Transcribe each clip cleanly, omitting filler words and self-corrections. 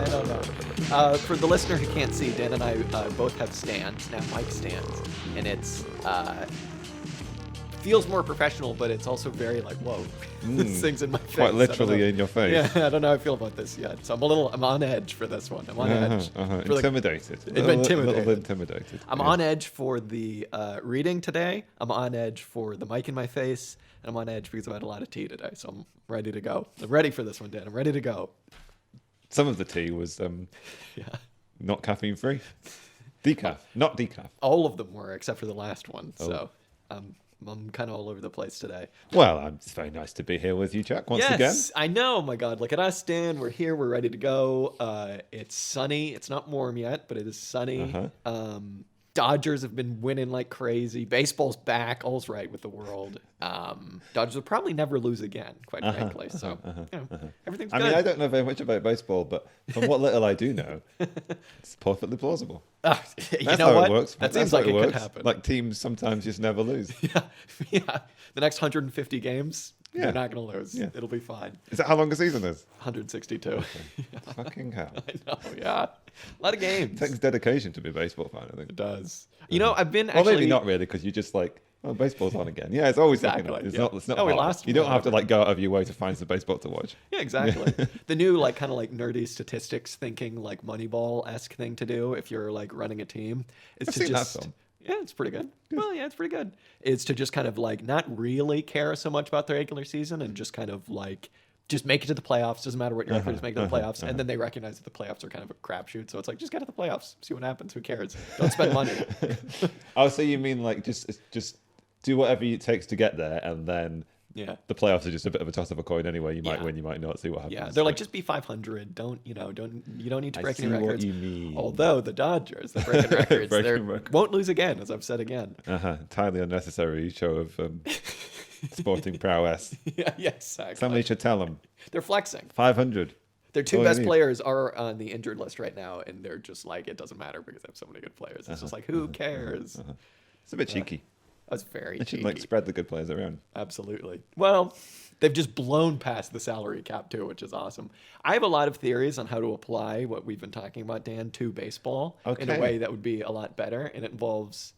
I don't know. For the listener who can't see, Dan and I both have stands, now mic stands, and it's feels more professional, but it's also very like, whoa, this thing's in my face. Quite literally in your face. Yeah, I don't know how I feel about this yet. So I'm on edge for this one. I'm on edge. Intimidated. Intimidated. I'm on edge for the reading today. I'm on edge for the mic in my face. And I'm on edge because I've had a lot of tea today. So I'm ready to go. I'm ready for this one, Dan. I'm ready to go. Some of the tea was not caffeine free. Decaf, not decaf. All of them were, except for the last one. Oh. So I'm kind of all over the place today. Well, it's very nice to be here with you, Jack, once again. Yes, I know. Oh my God, look at us, Dan. We're here. We're ready to go. It's sunny. It's not warm yet, but it is sunny. Dodgers have been winning like crazy. Baseball's back. All's right with the world. Dodgers will probably never lose again, quite frankly. So everything's good. I mean, I don't know very much about baseball, but from what little I do know, it's perfectly plausible. That's how what? It works. That seems like it could happen. Like teams sometimes just never lose. Yeah. The next 150 games, you're not going to lose. Yeah. It'll be fine. Is that how long a season is? 162. Okay. Fucking hell. I know, yeah. A lot of games. It takes dedication to be a baseball fan, I think. It does. You know, I've been Well, maybe not really, because you're just like, oh, baseball's on again. Yeah, it's always exactly. It's not hard. Lost you don't have to like go out of your way to find some baseball to watch. Yeah, exactly. The new like kind of like nerdy statistics thinking like Moneyball-esque thing to do if you're like running a team is I've seen that film. Yeah, it's pretty good. Well, yeah, it's pretty good. It's to just kind of like not really care so much about the regular season and just kind of like just make it to the playoffs. Doesn't matter what your record is, make it to the playoffs. And then they recognize that the playoffs are kind of a crapshoot. So it's like, just get to the playoffs, see what happens. Who cares? Don't spend money. Oh, so you mean like just do whatever it takes to get there, and then the playoffs are just a bit of a toss of a coin anyway. You might win, you might not. See what happens. Yeah, they're like just be 500. You don't need to break any records. What you mean. Although the Dodgers, they're breaking records, won't lose again, as I've said again. Entirely unnecessary show of sporting prowess. Yeah, exactly. Somebody should tell them. They're flexing. 500. Their two best players are on the injured list right now, and they're just like, it doesn't matter because they have so many good players. It's just like, who cares? It's a bit cheeky. That's very cheeky. They should like spread the good players around. Absolutely. Well, they've just blown past the salary cap too, which is awesome. I have a lot of theories on how to apply what we've been talking about, Dan, to baseball in a way that would be a lot better, and it involves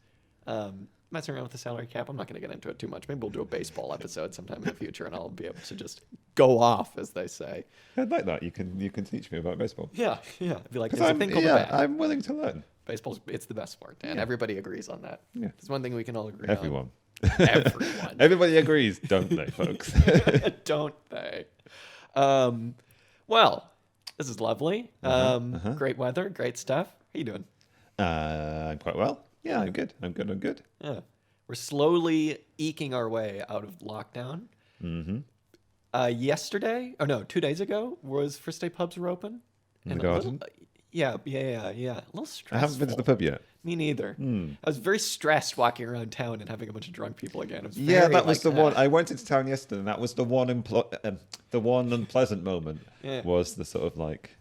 messing around with the salary cap. I'm not going to get into it too much. Maybe we'll do a baseball episode sometime in the future, and I'll be able to just go off, as they say. I'd like that. You can teach me about baseball. Yeah. I'd be like, there's a thing called a bat. I'm willing to learn. It's the best sport, and everybody agrees on that. Yeah. There's one thing we can all agree Everyone. on. Everyone. Everybody agrees, don't they, folks? Don't they? Well, this is lovely. Great weather, great stuff. How you doing? I'm quite well. Yeah, I'm good. Yeah. We're slowly eking our way out of lockdown. Yesterday, 2 days ago, was First Day pubs were open. In the garden? Yeah. A little stressful. I haven't been to the pub yet. Me neither. I was very stressed walking around town and having a bunch of drunk people again. That was the one. I went into town yesterday, and that was the one unpleasant moment. Was the sort of like,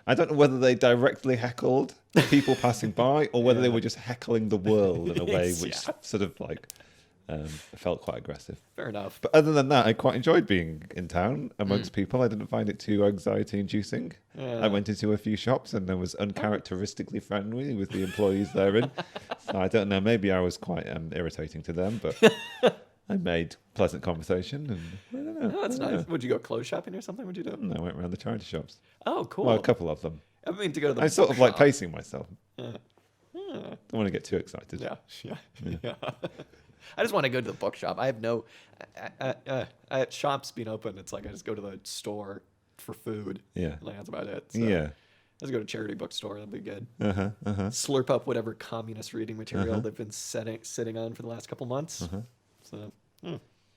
I don't know whether they directly heckled the people passing by or whether they were just heckling the world in a way which sort of like felt quite aggressive. Fair enough. But other than that, I quite enjoyed being in town amongst people. I didn't find it too anxiety-inducing. I went into a few shops and I was uncharacteristically friendly with the employees therein. So I don't know, maybe I was quite irritating to them, but I made pleasant conversation. And I don't know. Oh, that's nice. Would you go clothes shopping or something? What'd you do? No, I went around the charity shops. Oh, cool. Well, a couple of them. I mean, to go to the I'm sort of like pacing myself. Yeah. Don't want to get too excited. Yeah. I just want to go to the bookshop. I have no shops being open. It's like I just go to the store for food. Yeah, like, that's about it. So yeah, let's go to a charity bookstore. That'd be good. Slurp up whatever communist reading material they've been sitting on for the last couple months. So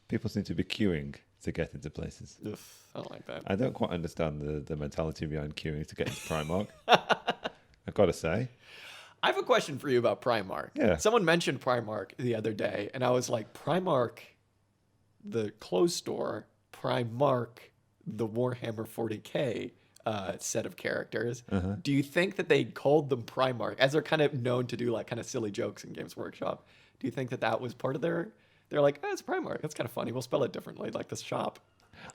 people seem to be queuing to get into places. Ugh, I don't like that. I don't quite understand the mentality behind queuing to get into Primark. I've got to say. I have a question for you about Primark. Yeah. Someone mentioned Primark the other day, and I was like, Primark, the clothes store, Primark, the Warhammer 40K set of characters. Do you think that they called them Primark, as they're kind of known to do like kind of silly jokes in Games Workshop? Do you think that was part of they're like, it's Primark. That's kind of funny. We'll spell it differently, like this shop.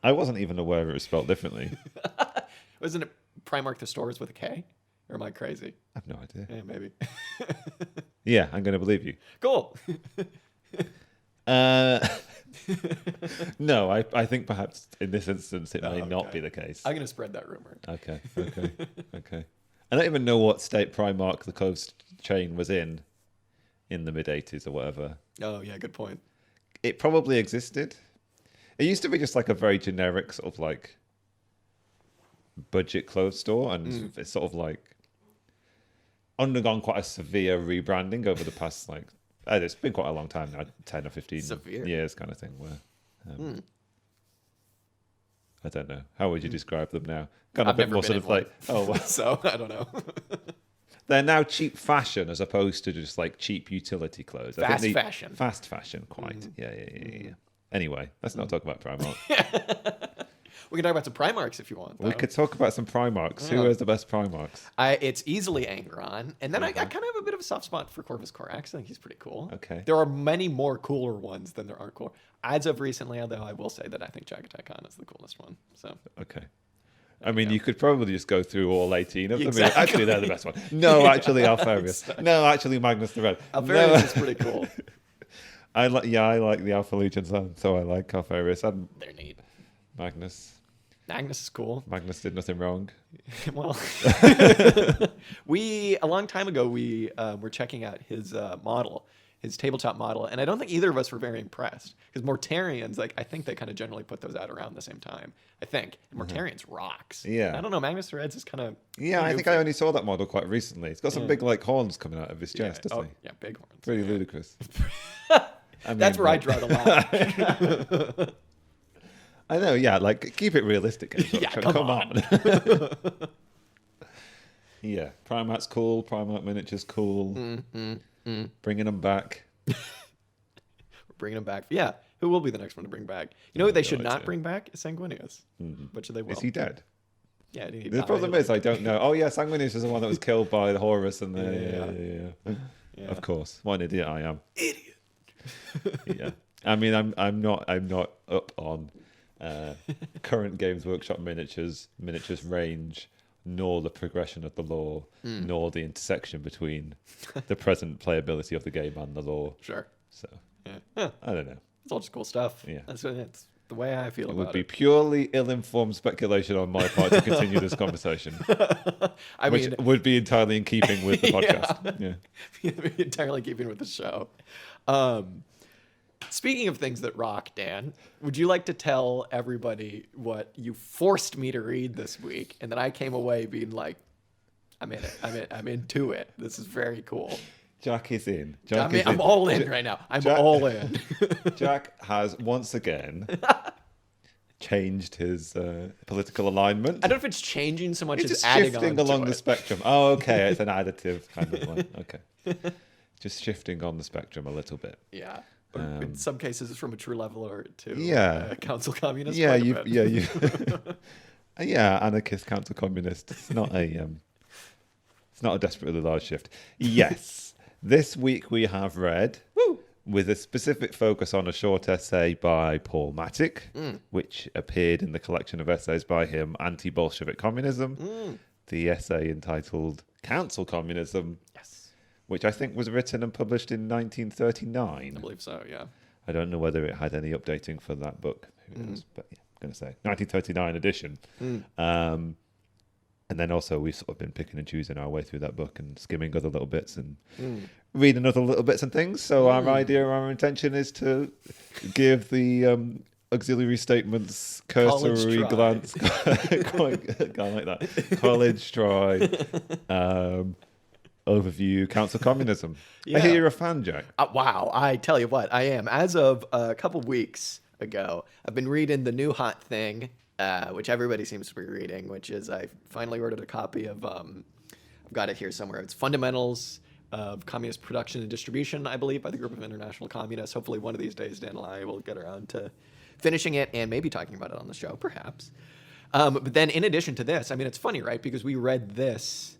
I wasn't even aware it was spelled differently. Wasn't it Primark the stores with a K? Or am I crazy? I have no idea. Yeah, maybe. Yeah, I'm going to believe you. Cool. No, I think perhaps in this instance it may not okay. be the case. I'm going to spread that rumor. Okay. I don't even know what state Primark, the clothes chain, was in the mid-'80s or whatever. Oh, yeah, good point. It probably existed. It used to be just like a very generic sort of like budget clothes store, and it's sort of like undergone quite a severe rebranding over the past like it's been quite a long time now, 10 or 15 years kind of thing, where I don't know, how would you describe them now? Kind of a bit more sort of like, so I don't know. They're now cheap fashion as opposed to just like cheap utility clothes. Fast fashion. Fast fashion, quite. Yeah. Anyway, let's not talk about Primark. We can talk about some Primarks if you want. Though. We could talk about some Primarks. Who has the best Primarks? It's easily Angron. And then I kind of have a bit of a soft spot for Corvus Corax. I think he's pretty cool. Okay. There are many more cooler ones than there are cool. As of recently, although I will say that I think Jagatai Khan is the coolest one. So okay. I mean, you could probably just go through all 18 of them. Exactly. Actually, they're the best one. No, actually, Alfarius. Exactly. No, actually, Magnus the Red. Alfarius is pretty cool. I like the Alpha Legion, so I like Alfarius. They're neat. Magnus is cool. Magnus did nothing wrong. Well, a long time ago, we were checking out his model, his tabletop model, and I don't think either of us were very impressed because Mortarians, like I think they kind of generally put those out around the same time. I think and Mortarians rocks. Yeah, I don't know. Magnus the Reds is kind of I think I only saw that model quite recently. It's got some big like horns coming out of his chest, doesn't he? Yeah, big horns. Pretty ludicrous. That's where I draw the line. I know, yeah, like keep it realistic. Yeah, come on. Yeah, Primark's cool. Primark miniatures cool. Bringing them back. We're bringing them back. Yeah, who will be the next one to bring back? You know what they should not bring back is Sanguinius. But they will. Is he dead? Yeah, the problem is I don't know. Oh yeah, Sanguinius is the one that was killed by the Horus and the yeah. Of course, what an idiot I am. Idiot. Yeah, I mean I'm not up on current Games Workshop miniatures range, nor the progression of the lore, nor the intersection between the present playability of the game and the lore. Sure. So yeah. I don't know. It's all just cool stuff. Yeah, that's the way I feel about it. It would be purely ill-informed speculation on my part to continue this conversation, which would be entirely in keeping with the podcast. Yeah. Entirely keeping with the show. Speaking of things that rock, Dan, would you like to tell everybody what you forced me to read this week, and then I came away being like, I'm in it. I'm into it. This is very cool. Jack is in. I'm all in right now. All in. Jack has once again changed his political alignment. I don't know if it's changing so much as adding shifting along the spectrum. Oh, okay. It's an additive kind of one. Okay. Just shifting on the spectrum a little bit. Yeah. In some cases, it's from a true leveler to council communist. Yeah, anarchist council communist. It's not a desperately large shift. Yes, this week we have read with a specific focus on a short essay by Paul Mattick, which appeared in the collection of essays by him, Anti-Bolshevik Communism. The essay entitled "Council Communism." Which I think was written and published in 1939. I believe so, yeah. I don't know whether it had any updating for that book. Who knows? But yeah, I'm going to say 1939 edition. And then also we've sort of been picking and choosing our way through that book and skimming other little bits and reading other little bits and things. So our intention is to give the auxiliary statements cursory glance. Quite like that. College try. Overview, Council Communism. Yeah. I hear you're a fan, Jack. Wow, I tell you what, I am. As of a couple weeks ago, I've been reading the new hot thing, which everybody seems to be reading, which is I finally ordered a copy of, I've got it here somewhere. It's Fundamentals of Communist Production and Distribution, I believe, by the Group of International Communists. Hopefully one of these days, Dan and I will get around to finishing it and maybe talking about it on the show, perhaps. But then in addition to this, I mean, it's funny, right? Because we read this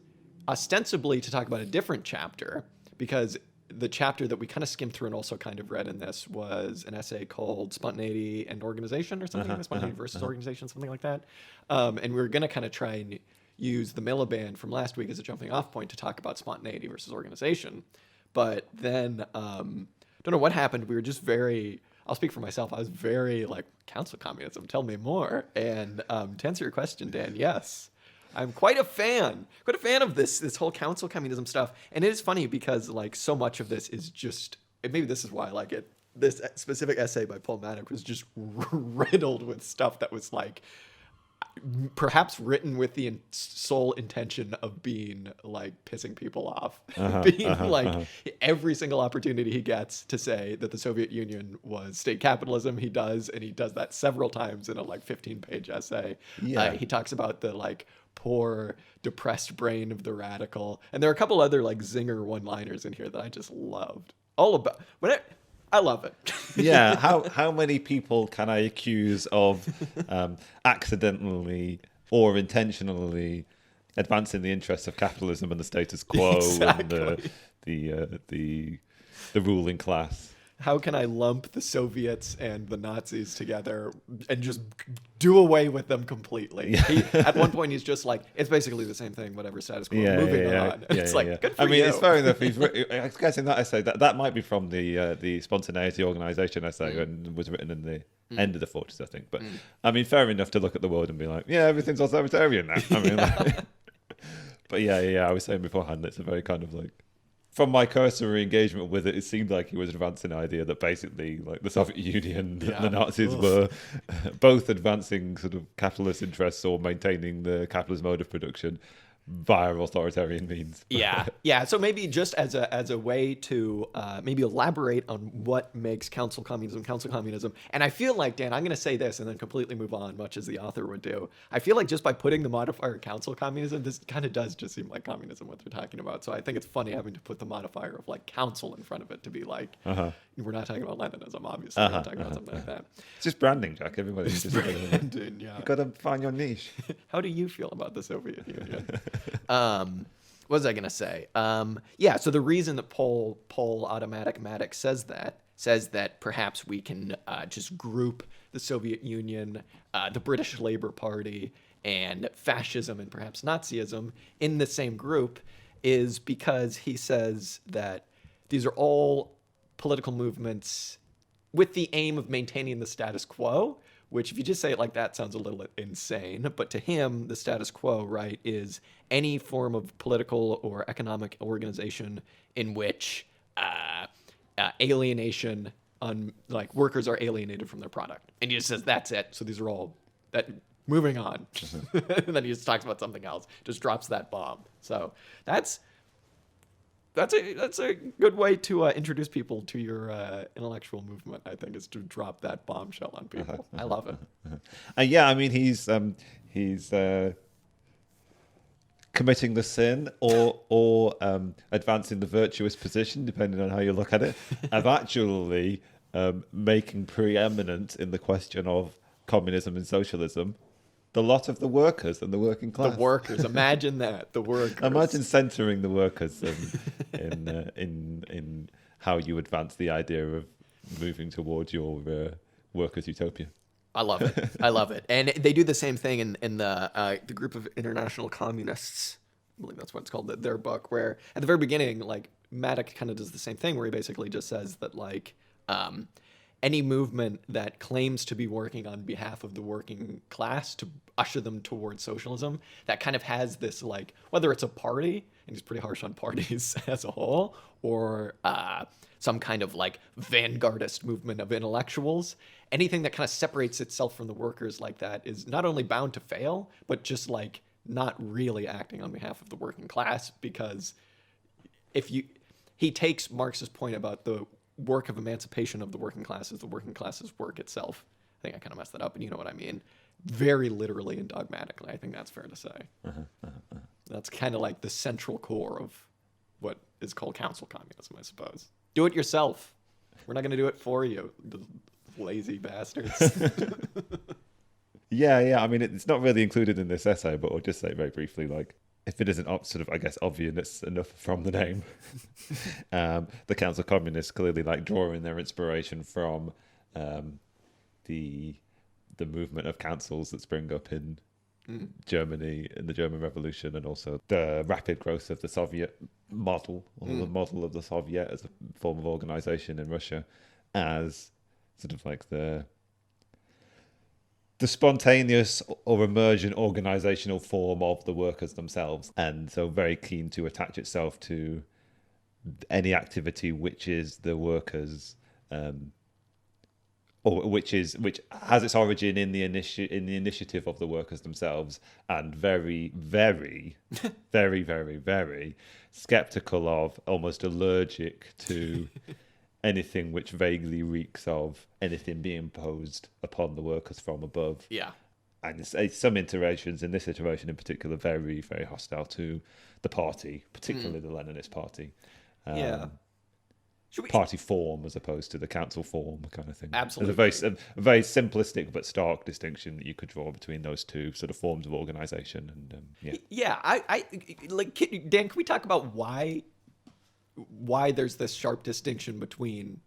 ostensibly to talk about a different chapter, because the chapter that we kind of skimmed through and also kind of read in this was an essay called Spontaneity and Organization or something, Spontaneity versus Organization, something like that. And we were going to kind of try and use the Milliband from last week as a jumping off point to talk about spontaneity versus organization. But then, don't know what happened. We were just I'll speak for myself. I was very like, council communism, tell me more. And to answer your question, Dan, yes. I'm quite a fan of this whole council communism stuff. And it is funny because like so much of this is just, and maybe this is why I like it. This specific essay by Paul Mattick was just riddled with stuff that was like perhaps written with the sole intention of being like pissing people off, every single opportunity he gets to say that the Soviet Union was state capitalism, he does, and he does that several times in a like 15-page essay. He talks about the like poor, depressed brain of the radical, and there are a couple other like zinger one-liners in here that I just loved. I love it. Yeah, how many people can I accuse of accidentally or intentionally advancing the interests of capitalism and the status quo and the ruling class? How can I lump the Soviets and the Nazis together and just do away with them completely? At one point, he's just like, it's basically the same thing, whatever status quo, moving on. It's like, good for you. It's fair enough. I guess in that essay, that might be from the Spontaneity organisation essay and was written in the end of the 40s, I think. But I mean, fair enough to look at the world and be like, yeah, everything's authoritarian now. I mean, but I was saying beforehand, it's a very kind of like, from my cursory engagement with it, it seemed like he was advancing an idea that basically, like the Soviet Union and the Nazis were both advancing sort of capitalist interests or maintaining the capitalist mode of production via authoritarian means. So maybe just as a way to maybe elaborate on what makes council communism. And I feel like, Dan, I'm going to say this and then completely move on, much as the author would do. I feel like just by putting the modifier council communism, this kind of does just seem like communism, what they're talking about. So I think it's funny having to put the modifier of like council in front of it to be like, we're not talking about Leninism, obviously. We're talking about something like that. It's just branding, Jack. Everybody's just branding, yeah. You've got to find your niche. How do you feel about the Soviet Union? What was I going to say? So the reason that Paul Automatic Mattick says that perhaps we can just group the Soviet Union, the British Labour Party, and fascism and perhaps Nazism in the same group is because he says that these are all political movements with the aim of maintaining the status quo, which if you just say it like that sounds a little insane. But to him, the status quo, right, is any form of political or economic organization in which alienation on like workers are alienated from their product. And he just says, that's it. So these are all that moving on. And then he just talks about something else, just drops that bomb. So that's a good way to introduce people to your intellectual movement, I think, is to drop that bombshell on people. I love it. I mean, he's committing the sin or advancing the virtuous position, depending on how you look at it, of actually making preeminent in the question of communism and socialism the lot of the workers and the working class. The workers, imagine that. The workers. Imagine centering the workers in how you advance the idea of moving towards your workers' utopia. I love it. And they do the same thing in the group of international communists. I believe that's what it's called, their book, where at the very beginning, like Mattick kind of does the same thing, where he basically just says that like any movement that claims to be working on behalf of the working class to usher them towards socialism, that kind of has this like, whether it's a party, and he's pretty harsh on parties as a whole, or some kind of like vanguardist movement of intellectuals, anything that kind of separates itself from the workers like that is not only bound to fail, but just like not really acting on behalf of the working class, because he takes Marx's point about the work of emancipation of the working classes work itself. I think I kind of messed that up, but you know what I mean. Very literally and dogmatically. I think that's fair to say. That's kind of like the central core of what is called council communism, I suppose. Do it yourself. We're not going to do it for you, the lazy bastards. Yeah. I mean, it's not really included in this essay, but I'll just say very briefly, like, if it isn't sort of, I guess, obvious enough from the name, the council communists clearly like drawing their inspiration from the movement of councils that spring up in Germany and the German Revolution, and also the rapid growth of the Soviet model, or the model of the Soviet as a form of organization in Russia, as sort of like the spontaneous or emergent organizational form of the workers themselves, and so very keen to attach itself to any activity which is the workers, or which has its origin in the initiative of the workers themselves, and very, very, very, very, very skeptical of, almost allergic to anything which vaguely reeks of anything being imposed upon the workers from above. Yeah. And some iterations, in this iteration in particular, very, very hostile to the party, particularly the Leninist party. Yeah. Party form as opposed to the council form kind of thing. Absolutely. There's a very simplistic but stark distinction that you could draw between those two sort of forms of organization. And Yeah. I like, Dan, can we talk about why there's this sharp distinction between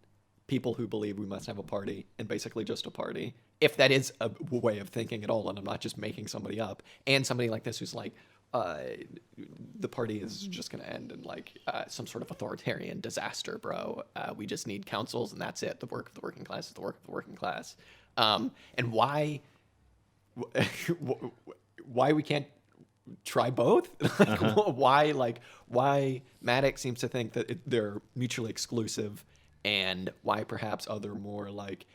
people who believe we must have a party and basically just a party, if that is a way of thinking at all, and I'm not just making somebody up, and somebody like this who's like, the party is just going to end in like some sort of authoritarian disaster, bro. We just need councils and that's it. The work of the working class is the work of the working class. And why we can't try both? Why Mattick seems to think that they're mutually exclusive, and why perhaps other more like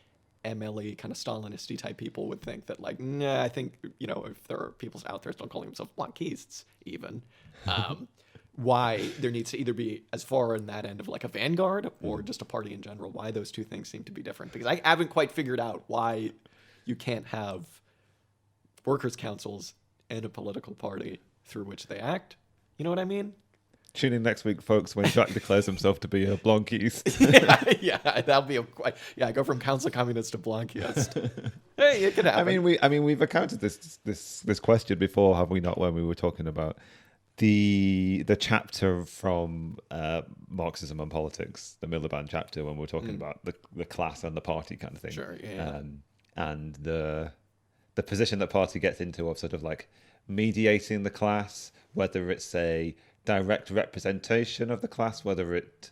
MLE kind of Stalinisty type people would think that like, nah, I think, if there are people out there still calling themselves Blanquists even, why there needs to either be as far in that end of like a vanguard or just a party in general, why those two things seem to be different. Because I haven't quite figured out why you can't have workers' councils and a political party through which they act. You know what I mean? Tune in next week, folks, when Jacques declares himself to be a Blanquist. yeah, that'll be go from council communist to Blanquist. Hey, it could happen. We've encountered this question before, have we not? When we were talking about the chapter from Marxism and Politics, the Milliband chapter, when we were talking about the class and the party kind of thing. Sure. Yeah. And the position that party gets into of sort of like mediating the class, whether it's a direct representation of the class, whether it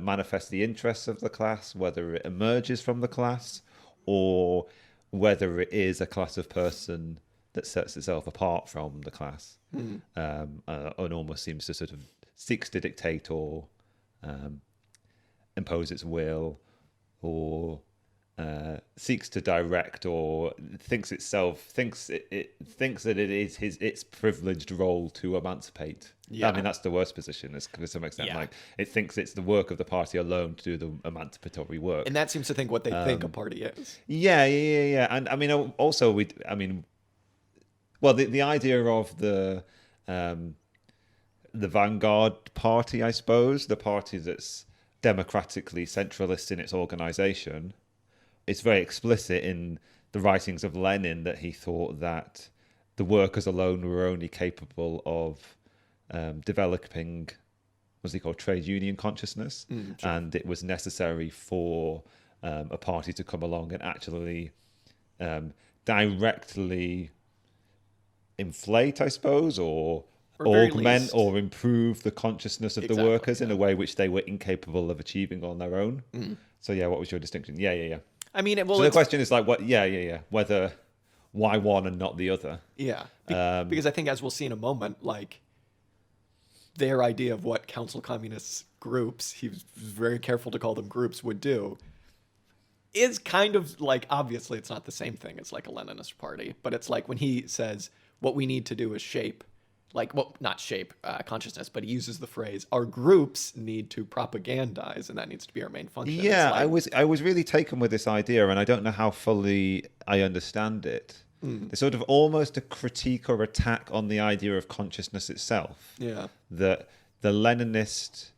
manifests the interests of the class, whether it emerges from the class, or whether it is a class of person that sets itself apart from the class, and almost seems to sort of seeks to dictate or impose its will, or seeks to direct, or thinks that it is its privileged role to emancipate. Yeah. I mean, that's the worst position, to some extent. Yeah. Like, it thinks it's the work of the party alone to do the emancipatory work, and that seems to think what they think a party is. Yeah. And I mean, also the idea of the vanguard party, I suppose, the party that's democratically centralist in its organization. It's very explicit in the writings of Lenin that he thought that the workers alone were only capable of developing, what's he called, trade union consciousness, sure. And it was necessary for a party to come along and actually directly inflate, I suppose, or augment or improve the consciousness of the workers in a way which they were incapable of achieving on their own. So what was your distinction? Yeah. I mean, so the question is like, what? Yeah. Whether why one and not the other? Yeah, because I think, as we'll see in a moment, like their idea of what council communist groups, he was very careful to call them groups, would do, is kind of like, obviously it's not the same thing as like a Leninist party, but it's like when he says what we need to do is shape. Not shape consciousness, but he uses the phrase, our groups need to propagandize, and that needs to be our main function. Yeah, I was really taken with this idea, and I don't know how fully I understand it. It's sort of almost a critique or attack on the idea of consciousness itself. Yeah. That the Leninist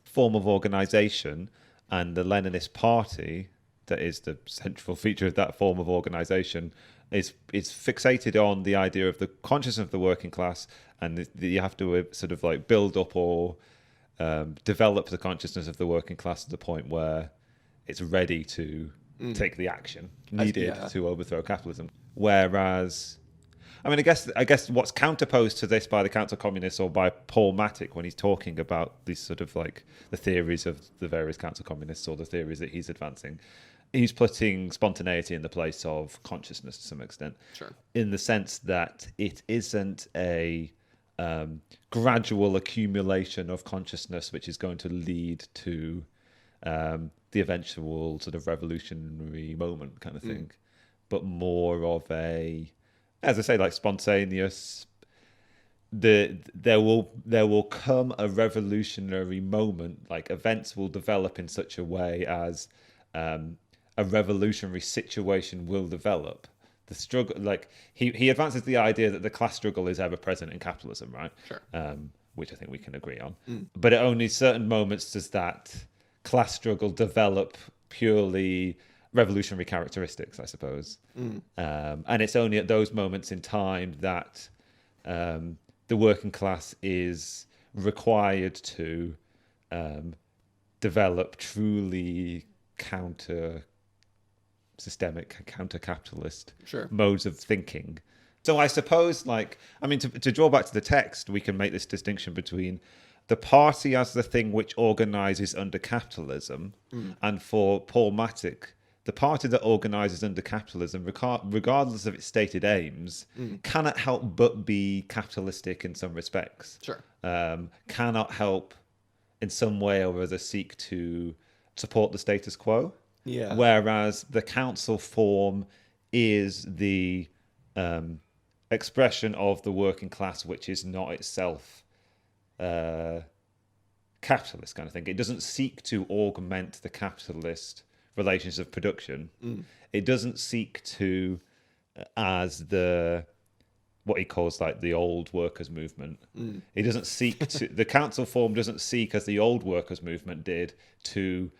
form of organization and the Leninist party, that is the central feature of that form of organization, is fixated on the idea of the consciousness of the working class, and you have to sort of like build up or develop the consciousness of the working class to the point where it's ready to take the action needed to overthrow capitalism. Whereas I mean, I guess what's counterposed to this by the Council Communists or by Paul Mattick when he's talking about these sort of like the theories of the various Council Communists or the theories that he's advancing, he's putting spontaneity in the place of consciousness to some extent. Sure. In the sense that it isn't a gradual accumulation of consciousness which is going to lead to the eventual sort of revolutionary moment kind of thing, but more of a, as I say, like spontaneous. There will come a revolutionary moment. Like events will develop in such a way as a revolutionary situation will develop. The struggle, like he advances the idea that the class struggle is ever present in capitalism, right? Sure. Which I think we can agree on. But at only certain moments does that class struggle develop purely revolutionary characteristics, I suppose. And it's only at those moments in time that the working class is required to develop truly counter-systemic, counter-capitalist modes of thinking. So I suppose, like, I mean, to draw back to the text, we can make this distinction between the party as the thing which organises under capitalism, and for Paul Mattick, the party that organises under capitalism, regardless of its stated aims, cannot help but be capitalistic in some respects. Sure. Cannot help in some way or other seek to support the status quo. Yeah. Whereas the council form is the expression of the working class, which is not itself capitalist kind of thing. It doesn't seek to augment the capitalist relations of production. It doesn't seek to, as what he calls like the old workers' movement. It doesn't seek to. The council form doesn't seek, as the old workers' movement did, to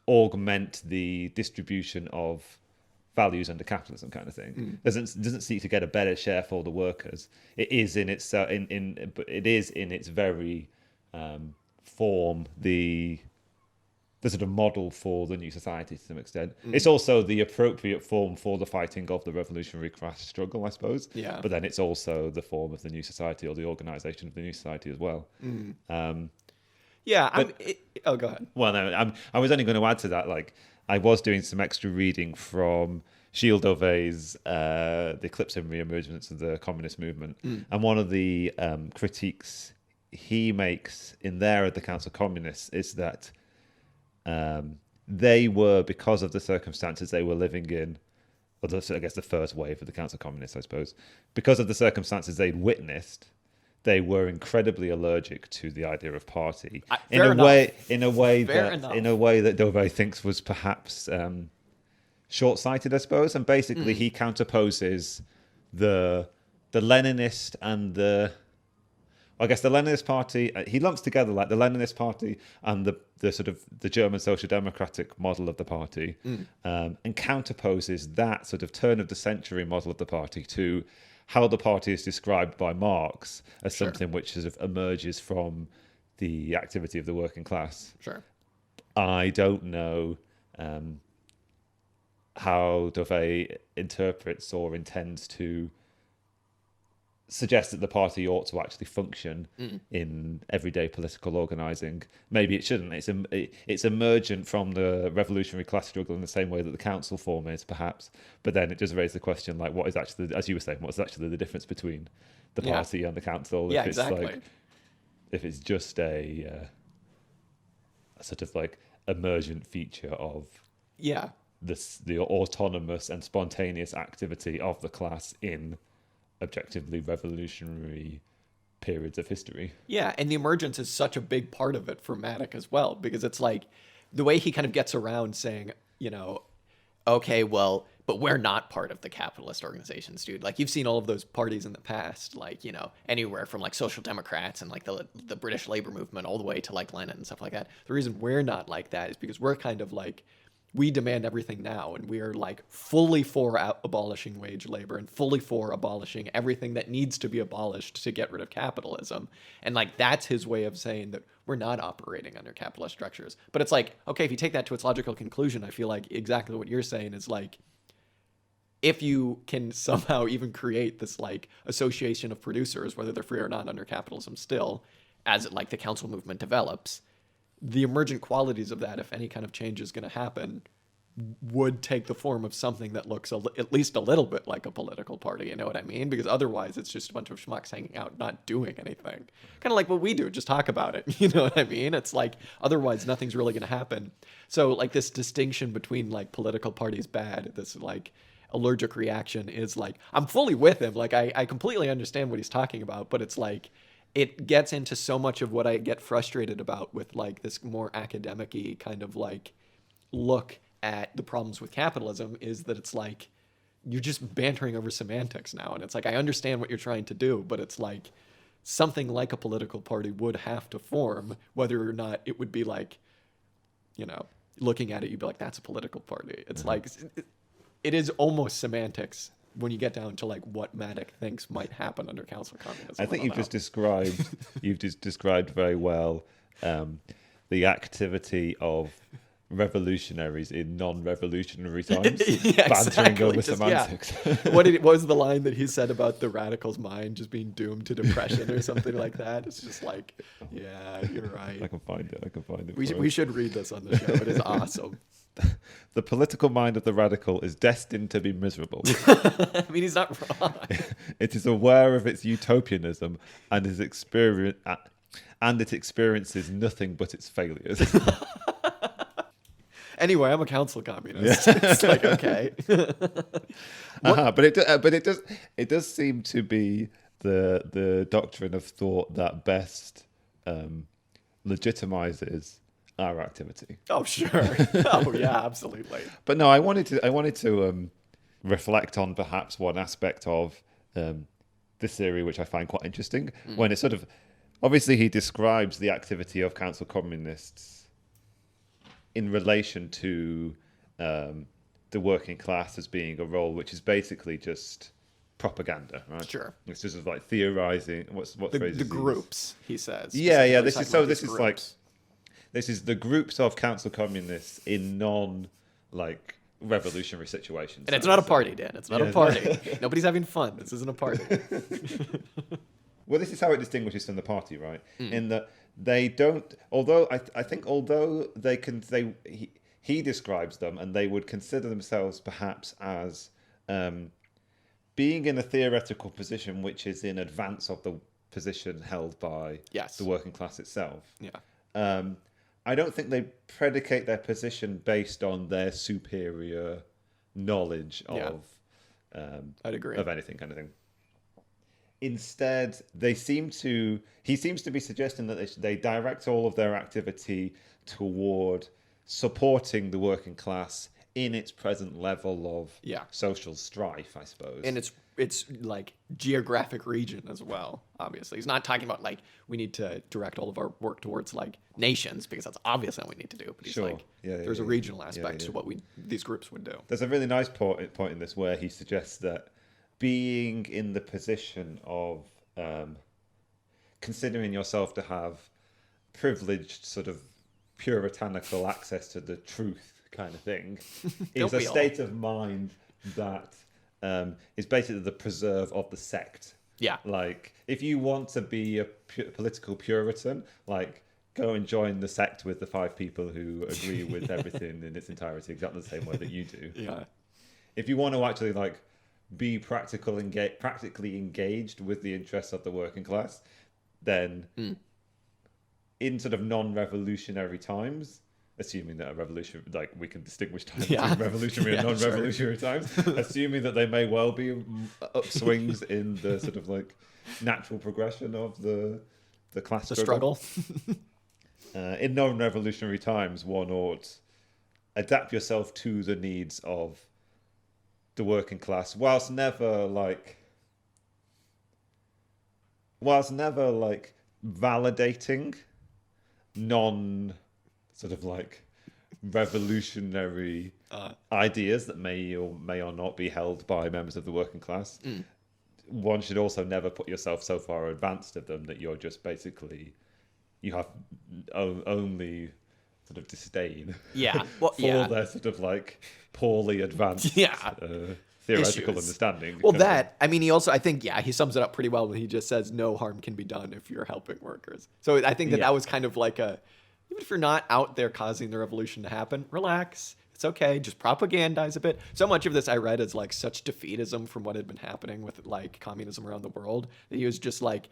augment the distribution of values under capitalism, kind of thing. Doesn't seek to get a better share for the workers. It is in its it is in its very form the sort of model for the new society to some extent. It's also the appropriate form for the fighting of the revolutionary class struggle, I suppose. Yeah. But then it's also the form of the new society or the organisation of the new society as well. Yeah. Go ahead. Well, no, I was only going to add to that. Like, I was doing some extra reading from Gilles Dauvet's The Eclipse and Re-emergence of the Communist Movement. And one of the critiques he makes in there at the Council Communists is that they were, because of the circumstances they were living in, or I guess the first wave of the Council Communists, I suppose, because of the circumstances they'd witnessed, they were incredibly allergic to the idea of party in a way that Dauvet thinks was perhaps short-sighted, I suppose. And basically, he counterposes the Leninist and the Leninist party. He lumps together like the Leninist party and the sort of the German social democratic model of the party, and counterposes that sort of turn of the century model of the party to how the party is described by Marx as something which sort of emerges from the activity of the working class. Sure. I don't know how Dauvet interprets or intends to suggest that the party ought to actually function in everyday political organising. Maybe it shouldn't. It's emergent from the revolutionary class struggle in the same way that the council form is, perhaps. But then it does raise the question, like, what is actually, as you were saying, what's actually the difference between the party and the council? Yeah, if it's exactly. Like, if it's just a sort of like emergent feature of the autonomous and spontaneous activity of the class in objectively revolutionary periods of history. Yeah, and the emergence is such a big part of it for Mattick as well, because it's like the way he kind of gets around saying, okay, well, but we're not part of the capitalist organizations, dude. Like, you've seen all of those parties in the past, like, anywhere from like social democrats and like the British labor movement all the way to like Lenin and stuff like that. The reason we're not like that is because we're kind of like, we demand everything now, and we are like fully for abolishing wage labor and fully for abolishing everything that needs to be abolished to get rid of capitalism. And like, that's his way of saying that we're not operating under capitalist structures. But it's like, okay, if you take that to its logical conclusion, I feel like exactly what you're saying is like, if you can somehow even create this like association of producers, whether they're free or not under capitalism still, as like the council movement develops, the emergent qualities of that, if any kind of change is going to happen, would take the form of something that looks at least a little bit like a political party. You know what I mean? Because otherwise it's just a bunch of schmucks hanging out, not doing anything. Kind of like what we do, just talk about it. You know what I mean? It's like, otherwise nothing's really going to happen. So like this distinction between like political parties bad, this like allergic reaction is like, I'm fully with him. Like I completely understand what he's talking about, but it's like, it gets into so much of what I get frustrated about with like this more academic-y kind of like look at the problems with capitalism, is that it's like you're just bantering over semantics now. And it's like, I understand what you're trying to do, but it's like something like a political party would have to form, whether or not it would be like, you know, looking at it, you'd be like, that's a political party. It's like, it is almost semantics when you get down to like what Mattick thinks might happen under council communism. I think you've just described very well the activity of revolutionaries in non-revolutionary times, bantering over semantics. What was the line that he said about the radical's mind just being doomed to depression or something like that? It's just like, yeah, you're right. I can find it. We should read this on the show. It is awesome. The political mind of the radical is destined to be miserable. I mean, he's not wrong. It is aware of its utopianism and it experiences nothing but its failures. Anyway, I'm a council communist. It's like, okay. But it does seem to be the doctrine of thought that best legitimizes our activity. Oh, sure. Oh, yeah, absolutely. But no, I wanted to reflect on perhaps one aspect of this theory which I find quite interesting. When it sort of, obviously he describes the activity of council communists in relation to the working class as being a role which is basically just propaganda, right? Sure. It's just like theorizing. What phrase? The groups, he says. Yeah. This is the groups of council communists in like revolutionary situations. And it's not a party, Dan. It's not a party. Nobody's having fun. This isn't a party. Well, this is how it distinguishes from the party, right? In that they don't. Although he describes them, and they would consider themselves perhaps as being in a theoretical position which is in advance of the position held by the working class itself. Yeah. I don't think they predicate their position based on their superior knowledge of I'd agree. of anything kind of thing. Instead, he seems to be suggesting that they direct all of their activity toward supporting the working class in its present level of social strife, I suppose. And it's like geographic region as well, obviously. He's not talking about like we need to direct all of our work towards like nations, because that's obviously what we need to do. But he's like, there's a regional aspect to what these groups would do. There's a really nice point in this where he suggests that being in the position of considering yourself to have privileged sort of puritanical access to the truth kind of thing is a state of mind that is basically the preserve of the sect. Yeah. Like, if you want to be a political Puritan, like, go and join the sect with the 5 people who agree with everything in its entirety exactly the same way that you do. Yeah. If you want to actually, like, be practically engaged with the interests of the working class, then in sort of non-revolutionary times, assuming that a revolution, like we can distinguish times between revolutionary and non-revolutionary times, assuming that they may well be upswings in the sort of like natural progression of the class struggle. In non-revolutionary times, one ought adapt yourself to the needs of the working class, whilst never validating non sort of like revolutionary ideas that may or not be held by members of the working class. One should also never put yourself so far advanced of them that you're just basically, you have only sort of disdain for their sort of like poorly advanced theoretical issues. understanding. Well, I mean, he also, I think, he sums it up pretty well when he just says no harm can be done if you're helping workers. So I think that was kind of like even if you're not out there causing the revolution to happen, relax. It's okay. Just propagandize a bit. So much of this I read as like such defeatism from what had been happening with like communism around the world that he was just like,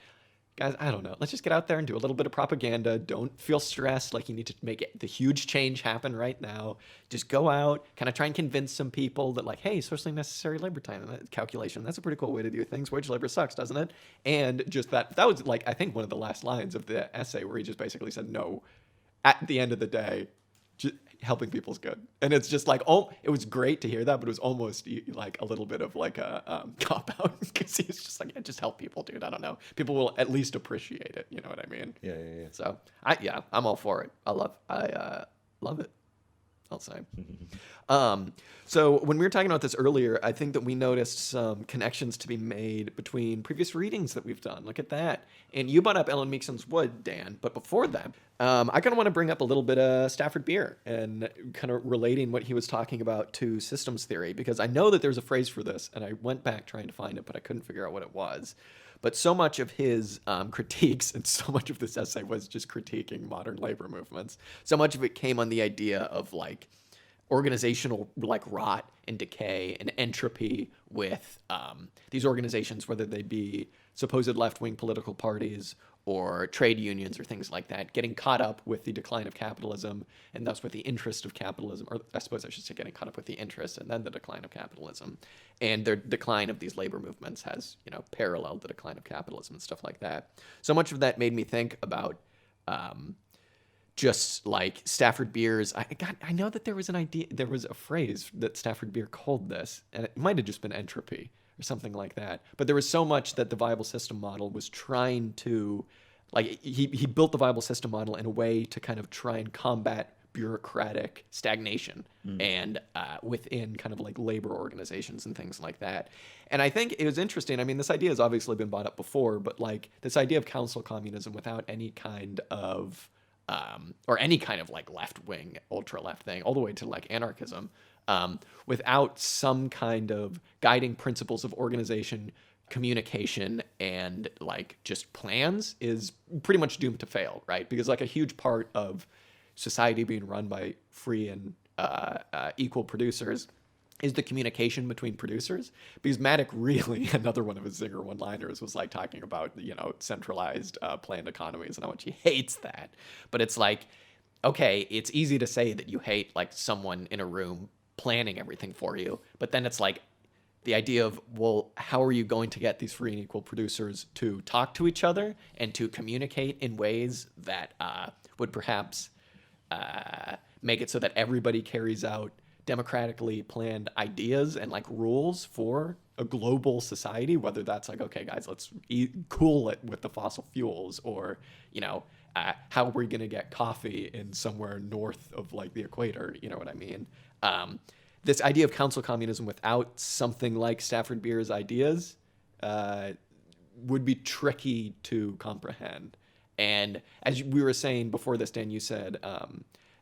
guys, I don't know. Let's just get out there and do a little bit of propaganda. Don't feel stressed like you need to make the huge change happen right now. Just go out, kind of try and convince some people that like, hey, socially necessary labor time calculation. That's a pretty cool way to do things. Wage labor sucks, doesn't it? And just that was like, I think one of the last lines of the essay where he just basically said, no, at the end of the day, just helping people's good. And it's just like, it was great to hear that, but it was almost like a little bit of like a cop out because he was just like, yeah, just help people, dude. I don't know. People will at least appreciate it. You know what I mean? Yeah. So I'm all for it. I love it. I'll say. So when we were talking about this earlier, I think that we noticed some connections to be made between previous readings that we've done. Look at that. And you brought up Ellen Meakson's Wood, Dan. But before that, I kind of want to bring up a little bit of Stafford Beer and kind of relating what he was talking about to systems theory, because I know that there's a phrase for this, and I went back trying to find it, but I couldn't figure out what it was. But so much of his critiques and so much of this essay was just critiquing modern labor movements. So much of it came on the idea of like organizational like rot and decay and entropy with these organizations, whether they be supposed left-wing political parties or trade unions or things like that, getting caught up with the decline of capitalism and thus with the interest of capitalism, or I suppose I should say getting caught up with the interest and then the decline of capitalism. And the decline of these labor movements has, paralleled the decline of capitalism and stuff like that. So much of that made me think about just like Stafford Beer's, I know that there was a phrase that Stafford Beer called this, and it might have just been entropy or something like that. But there was so much that the viable system model was trying to, like, he built the viable system model in a way to kind of try and combat bureaucratic stagnation and within kind of like labor organizations and things like that. And I think it was interesting. I mean, this idea has obviously been brought up before, but like this idea of council communism without any kind of or any kind of like left-wing, ultra-left thing, all the way to like anarchism, without some kind of guiding principles of organization, communication, and like just plans is pretty much doomed to fail, right? Because like a huge part of society being run by free and equal producers is the communication between producers. Because Mattick really, another one of his zinger one-liners was like talking about, centralized planned economies and how much he hates that. But it's like, okay, it's easy to say that you hate like someone in a room planning everything for you. But then it's like the idea of, well, how are you going to get these free and equal producers to talk to each other and to communicate in ways that would perhaps make it so that everybody carries out democratically planned ideas and like rules for a global society, whether that's like, okay, guys, let's cool it with the fossil fuels, or, how are we going to get coffee in somewhere north of like the equator? You know what I mean? This idea of council communism without something like Stafford Beer's ideas would be tricky to comprehend. And as we were saying before this, Dan, you said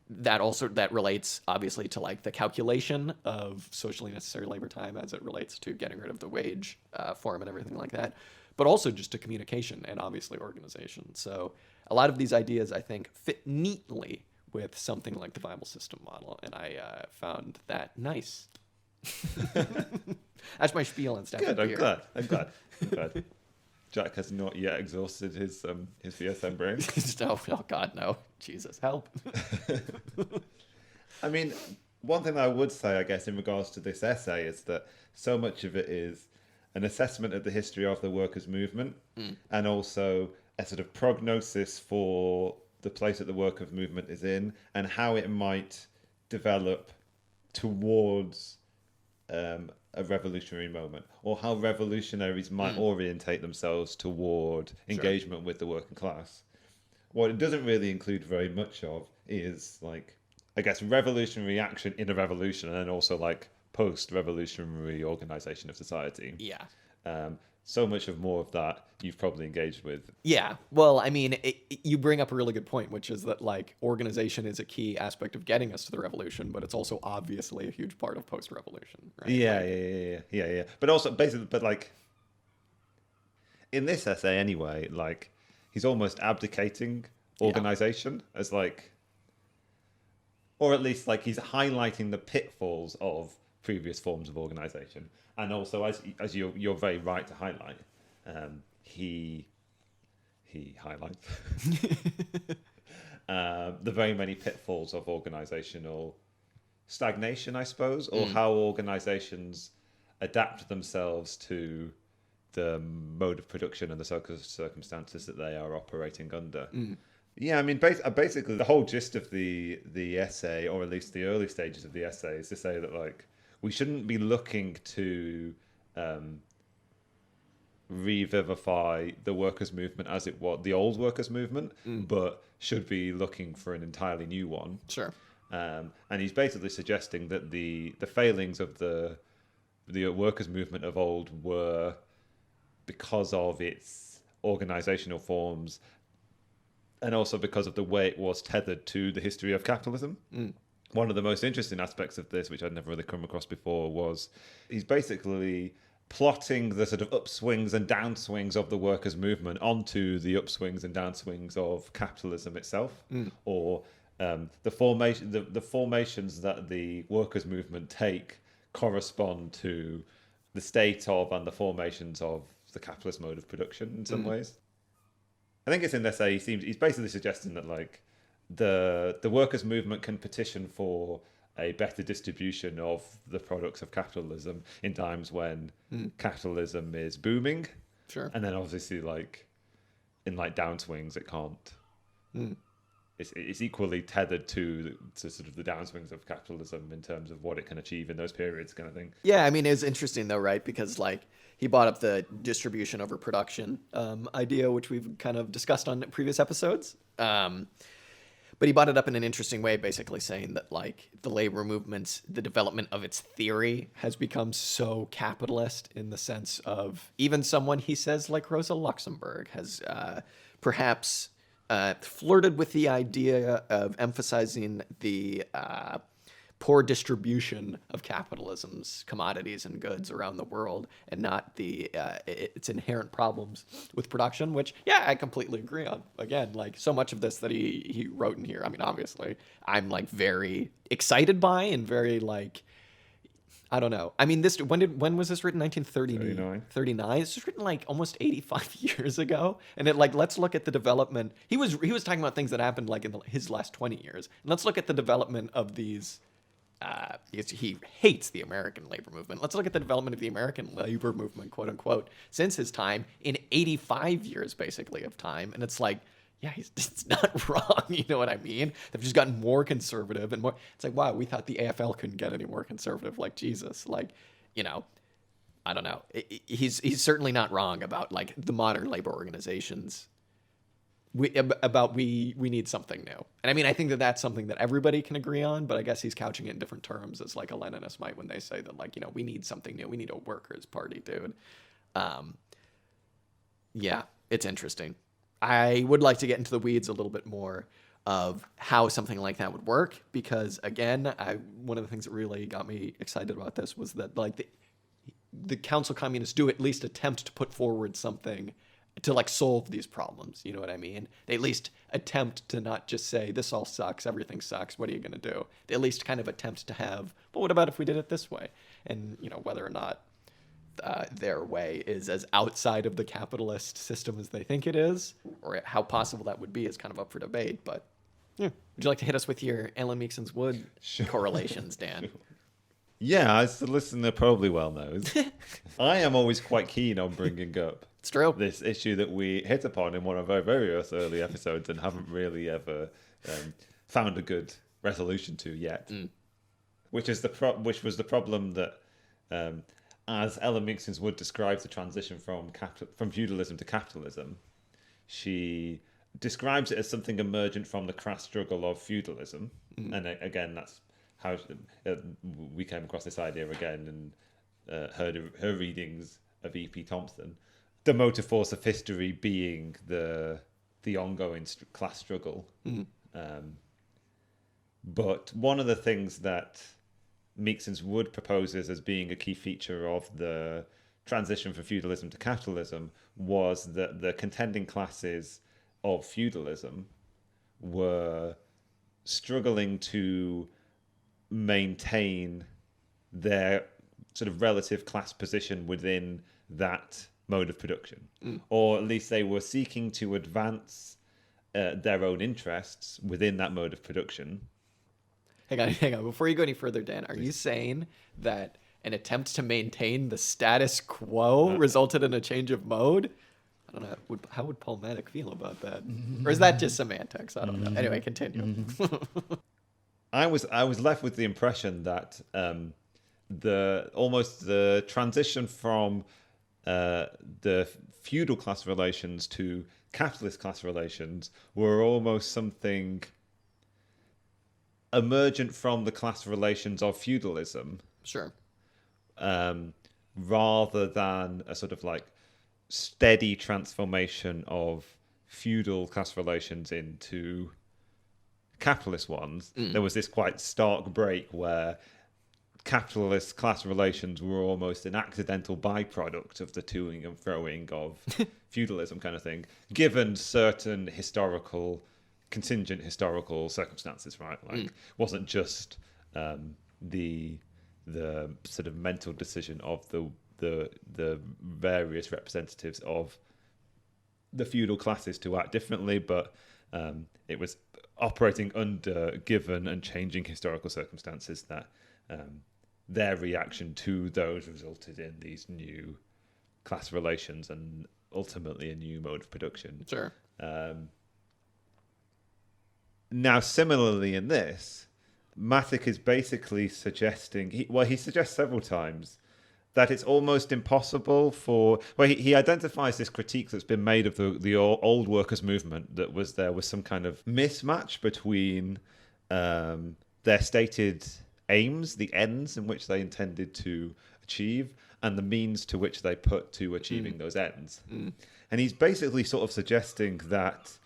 that relates obviously to like the calculation of socially necessary labor time as it relates to getting rid of the wage form and everything like that, but also just to communication and obviously organization. So a lot of these ideas, I think, fit neatly with something like the viable system model, and I found that nice. That's my spiel on Stafford Beer. Good. I'm glad. Jack has not yet exhausted his VSM brain. Oh God, no! Jesus, help! I mean, one thing I would say, I guess, in regards to this essay is that so much of it is an assessment of the history of the workers' movement, and also a sort of prognosis for the place that the workers' movement is in and how it might develop towards a revolutionary moment, or how revolutionaries might orientate themselves toward engagement with the working class. What it doesn't really include very much of is, like, I guess, revolutionary action in a revolution, and then also like post-revolutionary organization of society. Yeah. So much of more of that you've probably engaged with. Yeah. Well, I mean, you bring up a really good point, which is that like organization is a key aspect of getting us to the revolution, but it's also obviously a huge part of post-revolution, right? Yeah. But also, basically, but like in this essay anyway, like he's almost abdicating organization as like, or at least like he's highlighting the pitfalls of previous forms of organization. And also, as you're very right to highlight, he highlights the very many pitfalls of organizational stagnation, I suppose, or how organizations adapt themselves to the mode of production and the circumstances that they are operating under. Yeah, I mean, basically, the whole gist of the essay, or at least the early stages of the essay, is to say that like we shouldn't be looking to revivify the workers' movement as it was the old workers' movement, but should be looking for an entirely new one. Sure. And he's basically suggesting that the failings of the workers' movement of old were because of its organizational forms, and also because of the way it was tethered to the history of capitalism. One of the most interesting aspects of this, which I'd never really come across before, was he's basically plotting the sort of upswings and downswings of the workers' movement onto the upswings and downswings of capitalism itself, or the formations that the workers' movement take correspond to the state of and the formations of the capitalist mode of production in some ways. I think it's in this essay he's basically suggesting that like the workers' movement can petition for a better distribution of the products of capitalism in times when capitalism is booming. Sure. And then obviously like in like downswings it can't. It's equally tethered to sort of the downswings of capitalism in terms of what it can achieve in those periods, kind of thing. Yeah, I mean, it's interesting though, right? Because like he brought up the distribution over production idea, which we've kind of discussed on previous episodes. But he brought it up in an interesting way, basically saying that like the labor movement, the development of its theory has become so capitalist in the sense of even someone, he says, like Rosa Luxemburg has perhaps flirted with the idea of emphasizing the poor distribution of capitalism's commodities and goods around the world, and not its inherent problems with production, which, yeah, I completely agree on. Again, like so much of this that he wrote in here, I mean, obviously, I'm like very excited by and very like, I don't know. I mean, when was this written? 1939. 39. This was written like almost 85 years ago. And it like, let's look at the development. He was talking about things that happened like in his last 20 years. And let's look at the development of these. He hates the American labor movement. Let's look at the development of the American labor movement, quote unquote, since his time in 85 years, basically, of time. And it's like, yeah, it's not wrong. You know what I mean? They've just gotten more conservative and more. It's like, wow, we thought the AFL couldn't get any more conservative. Like, Jesus, like, you know, I don't know. He's certainly not wrong about like the modern labor organizations. We need something new. And I mean, I think that that's something that everybody can agree on, but I guess he's couching it in different terms as like a Leninist might when they say that like, you know, we need something new. We need a workers' party, dude. Yeah, it's interesting. I would like to get into the weeds a little bit more of how something like that would work, because again, one of the things that really got me excited about this was that like the Council Communists do at least attempt to put forward something to like solve these problems. You know what I mean? They at least attempt to not just say, this all sucks, everything sucks, what are you going to do? They at least kind of attempt to have, but what about if we did it this way? And, you know, whether or not their way is as outside of the capitalist system as they think it is, or how possible that would be is kind of up for debate. But yeah. Would you like to hit us with your Alan Meekson's Wood correlations, Dan? Sure. Yeah, as the listener probably well knows, I am always quite keen on bringing up it's true. This issue that we hit upon in one of our very early episodes and haven't really ever found a good resolution to yet, which was the problem that, as Ellen Meekson's Wood describes the transition from feudalism to capitalism, she describes it as something emergent from the crass struggle of feudalism, and again, that's how we came across this idea again and heard her readings of E.P. Thompson. The motive force of history being the ongoing class struggle. But one of the things that Meekson's Wood proposes as being a key feature of the transition from feudalism to capitalism was that the contending classes of feudalism were struggling to maintain their sort of relative class position within that mode of production. Or at least they were seeking to advance their own interests within that mode of production. Hang on. Before you go any further, Dan, are you saying that an attempt to maintain the status quo resulted in a change of mode? I don't know. How would Paul Mattick feel about that? Or is that just semantics? I don't know. Anyway, continue. I was left with the impression that the transition from the feudal class relations to capitalist class relations were almost something emergent from the class relations of feudalism. Sure. Rather than a sort of like steady transformation of feudal class relations into capitalist ones. There was this quite stark break where capitalist class relations were almost an accidental byproduct of the toing and froing of feudalism kind of thing, given certain contingent historical circumstances, right? Like, wasn't just the sort of mental decision of the various representatives of the feudal classes to act differently, but it was operating under given and changing historical circumstances that their reaction to those resulted in these new class relations and ultimately a new mode of production. Sure. Now, similarly in this, Mattick is basically suggesting, he suggests several times that it's almost impossible for... Well, he identifies this critique that's been made of the old workers' movement, that there was some kind of mismatch between their stated aims, the ends in which they intended to achieve, and the means to which they put to achieving those ends. And he's basically sort of suggesting that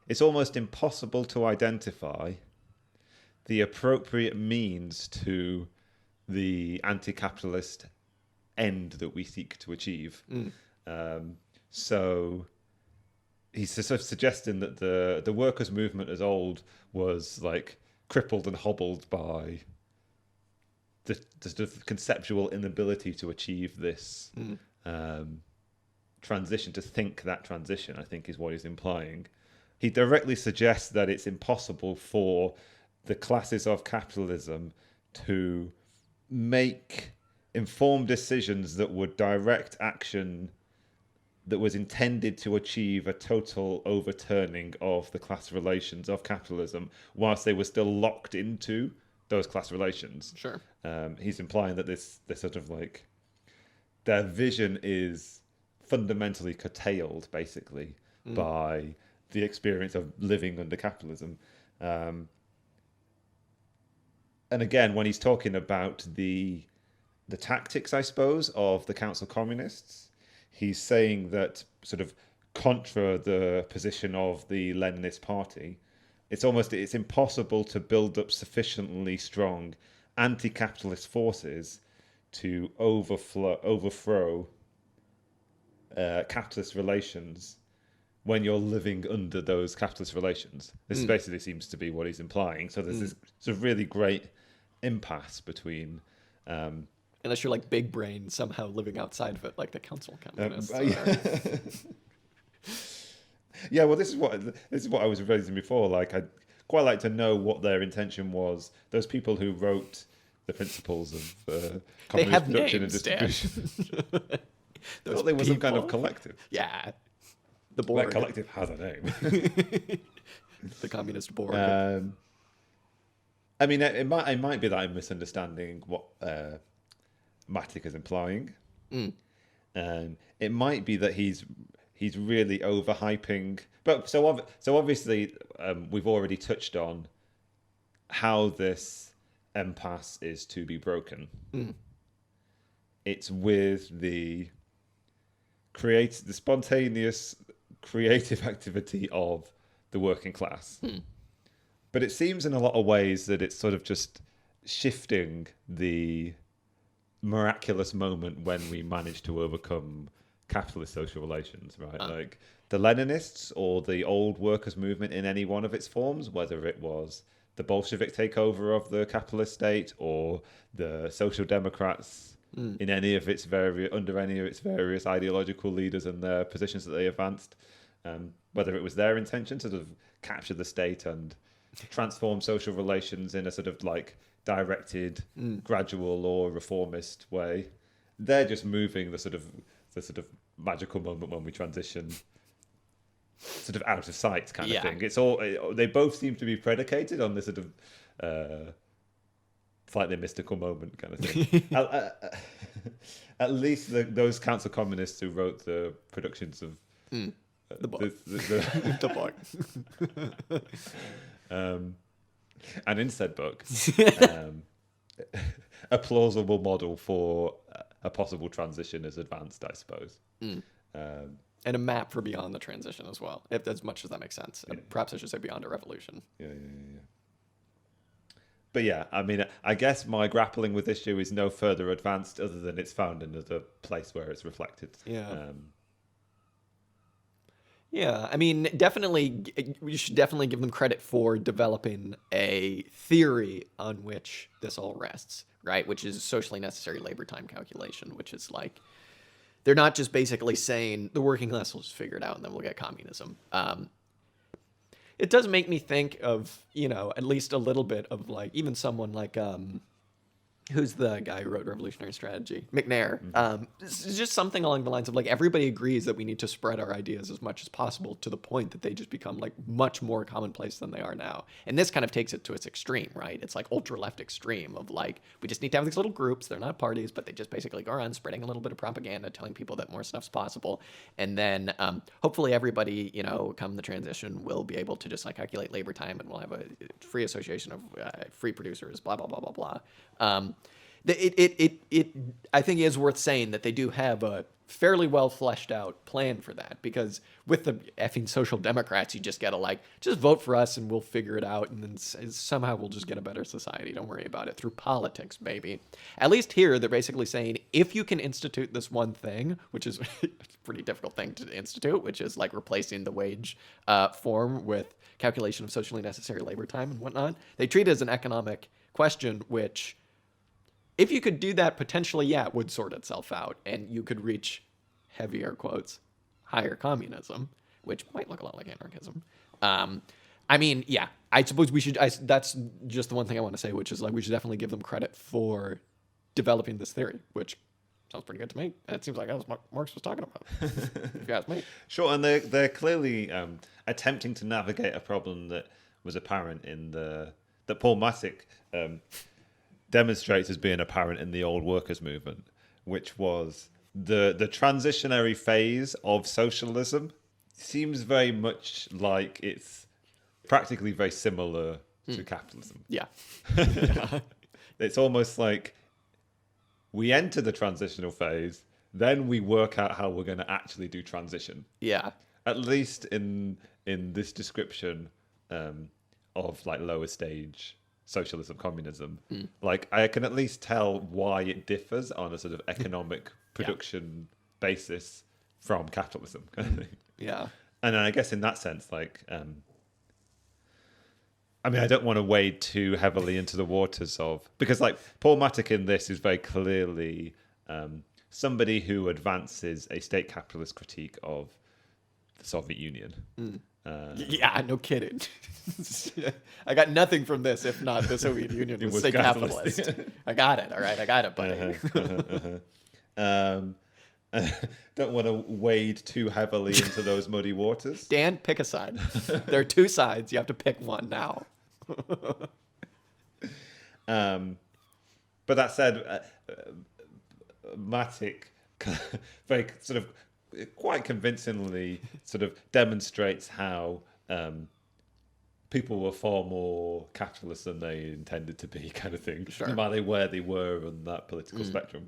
it's almost impossible to identify the appropriate means to the anti-capitalist end that we seek to achieve. So he's sort of suggesting that the workers' movement as old was like crippled and hobbled by the sort of conceptual inability to achieve this transition, to think that transition, I think is what he's implying. He directly suggests that it's impossible for the classes of capitalism to make informed decisions that would direct action that was intended to achieve a total overturning of the class relations of capitalism whilst they were still locked into those class relations. Sure. He's implying that this sort of like their vision is fundamentally curtailed basically by the experience of living under capitalism. And again, when he's talking about the tactics, I suppose, of the Council Communists, he's saying that sort of contra the position of the Leninist Party, it's impossible to build up sufficiently strong anti-capitalist forces to overthrow capitalist relations when you're living under those capitalist relations. This basically seems to be what he's implying. So there's this sort of really great impasse between... unless you're like big brain somehow living outside of it, like the council communists. Yeah, well, this is what I was raising before. Like, I'd quite like to know what their intention was. Those people who wrote the principles of communist production and distribution. I thought there was some kind of collective. Yeah. The board. That collective has a name. The communist board. I mean, it might be that I'm misunderstanding what Mattick is implying. It might be that he's really overhyping. But so obviously we've already touched on how this impasse is to be broken. it's with the spontaneous creative activity of the working class. But it seems in a lot of ways that it's sort of just shifting the miraculous moment when we manage to overcome capitalist social relations, right? Like the Leninists or the old workers' movement in any one of its forms, whether it was the Bolshevik takeover of the capitalist state or the Social Democrats in any of its various ideological leaders and their positions that they advanced, whether it was their intention to sort of capture the state and transform social relations in a sort of like directed, gradual or reformist way, they're just moving the sort of magical moment when we transition sort of out of sight kind of thing. It's all they both seem to be predicated on this sort of slightly mystical moment kind of thing. At least those council communists who wrote the productions of The book. the book. And in said book, a plausible model for a possible transition is advanced, I suppose. And a map for beyond the transition as well, if as much as that makes sense. Perhaps I should say beyond a revolution. Yeah. But yeah, I mean, I guess my grappling with this issue is no further advanced other than it's found in the place where it's reflected. Yeah, I mean, definitely, we should definitely give them credit for developing a theory on which this all rests, right? Which is socially necessary labor time calculation, which is like, they're not just basically saying the working class will just figure it out and then we'll get communism. It does make me think of, at least a little bit of like, even someone like, who's the guy who wrote Revolutionary Strategy? McNair. It's just something along the lines of like, everybody agrees that we need to spread our ideas as much as possible to the point that they just become like much more commonplace than they are now. And this kind of takes it to its extreme, right? It's like ultra left extreme of like, we just need to have these little groups. They're not parties, but they just basically go around spreading a little bit of propaganda, telling people that more stuff's possible. And then hopefully everybody, come the transition will be able to just like calculate labor time and we'll have a free association of free producers, blah, blah, blah, blah, blah. I think it is worth saying that they do have a fairly well fleshed out plan for that, because with the effing Social Democrats, you just gotta just vote for us and we'll figure it out, and then somehow we'll just get a better society. Don't worry about it. Through politics, maybe. At least here, they're basically saying, if you can institute this one thing, which is a pretty difficult thing to institute, which is like replacing the wage form with calculation of socially necessary labor time and whatnot, they treat it as an economic question, which, if you could do that, potentially, it would sort itself out, and you could reach, heavier quotes, higher communism, which might look a lot like anarchism. I suppose we should, that's just the one thing I want to say, which is like, we should definitely give them credit for developing this theory, which sounds pretty good to me. And it seems like that's what Marx was talking about, if you ask me. Sure, and they're clearly attempting to navigate a problem that was apparent that Paul Mattick demonstrates as being apparent in the old workers' movement, which was the transitionary phase of socialism seems very much like it's practically very similar to capitalism. Yeah. It's almost like we enter the transitional phase, then we work out how we're going to actually do transition. Yeah. At least in this description of like lower stage socialism, communism, like I can at least tell why it differs on a sort of economic production basis from capitalism. Yeah. And I guess in that sense, like, I don't want to wade too heavily into the waters because like Paul Mattick in this is very clearly somebody who advances a state capitalist critique of the Soviet Union. Yeah, no kidding. I got nothing from this if not the Soviet Union was state capitalist. I got it. All right, I got it, buddy. Don't want to wade too heavily into those muddy waters. Dan, pick a side. There are two sides. You have to pick one now. But that said, Mattick very sort of quite convincingly sort of demonstrates how people were far more capitalist than they intended to be, kind of thing. Sure. No matter where they were on that political spectrum.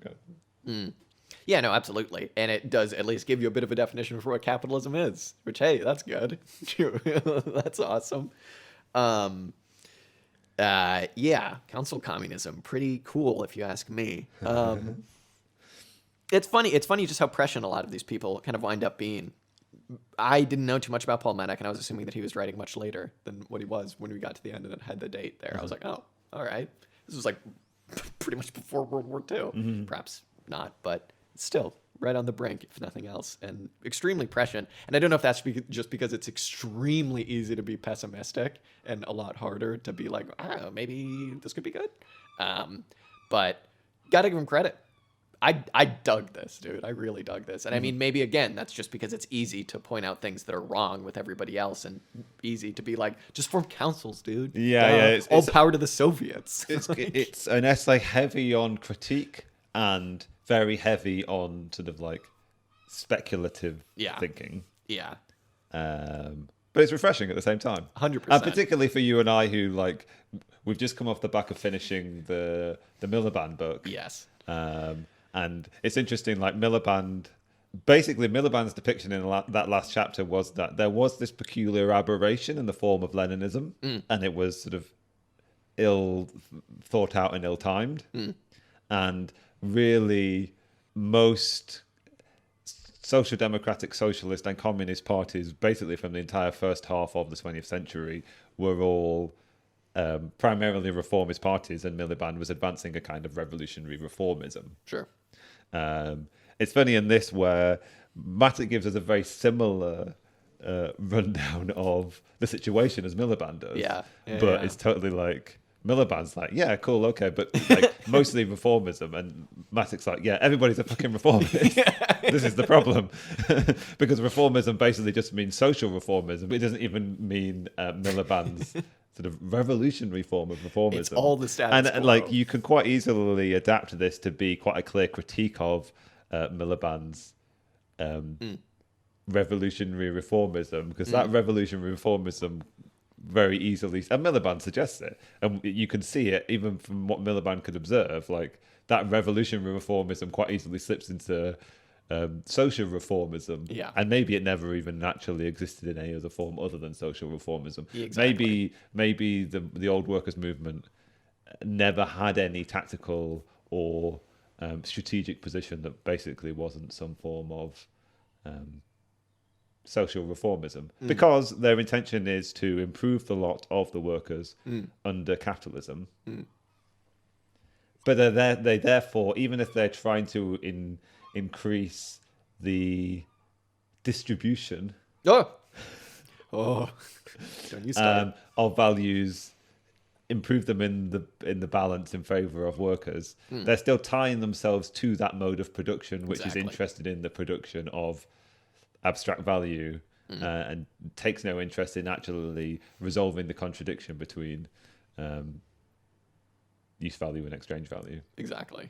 Yeah, no, absolutely. And it does at least give you a bit of a definition for what capitalism is, which, hey, that's good. That's awesome. Yeah, council communism, pretty cool if you ask me. It's funny just how prescient a lot of these people kind of wind up being. I didn't know too much about Paul Mattick, and I was assuming that he was writing much later than what he was when we got to the end and it had the date there. I was like, oh, all right. This was like pretty much before World War II. Perhaps not, but still right on the brink, if nothing else, and extremely prescient. And I don't know if that's just because it's extremely easy to be pessimistic and a lot harder to be like, oh, maybe this could be good. But gotta give him credit. I dug this, dude. I really dug this. And I mean, maybe again, that's just because it's easy to point out things that are wrong with everybody else and easy to be like, just form councils, dude. Yeah. All power to the Soviets. It's an essay heavy on critique and very heavy on sort of like speculative thinking. Yeah. But it's refreshing at the same time. 100%. And particularly for you and I who like, we've just come off the back of finishing the Milliband book. Yes. And it's interesting, like Milliband's depiction in that last chapter was that there was this peculiar aberration in the form of Leninism, and it was sort of ill thought out and ill-timed. And really, most social democratic, socialist and communist parties, basically from the entire first half of the 20th century, were all primarily reformist parties, and Milliband was advancing a kind of revolutionary reformism. Sure. It's funny in this where Mattick gives us a very similar rundown of the situation as Milliband does. But it's totally like, Milliband's like, yeah, cool, okay, but like mostly reformism, and Mattick's like, yeah, everybody's a fucking reformist. This is the problem. Because reformism basically just means social reformism. It doesn't even mean Milliband's sort of revolutionary form of reformism. It's all the status and quo. like you can quite easily adapt this to be quite a clear critique of Milliband's revolutionary reformism, because that revolutionary reformism very easily, and Milliband suggests it, and you can see it even from what Milliband could observe, like that revolutionary reformism quite easily slips into social reformism, and maybe it never even naturally existed in any other form other than social reformism. Exactly. Maybe the old workers' movement never had any tactical or strategic position that basically wasn't some form of social reformism, because their intention is to improve the lot of the workers under capitalism. But they therefore, even if they're trying to increase the distribution don't you start. of values, improve them in the balance in favor of workers, they're still tying themselves to that mode of production, which is interested in the production of abstract value, and takes no interest in actually resolving the contradiction between use value and exchange value. Exactly.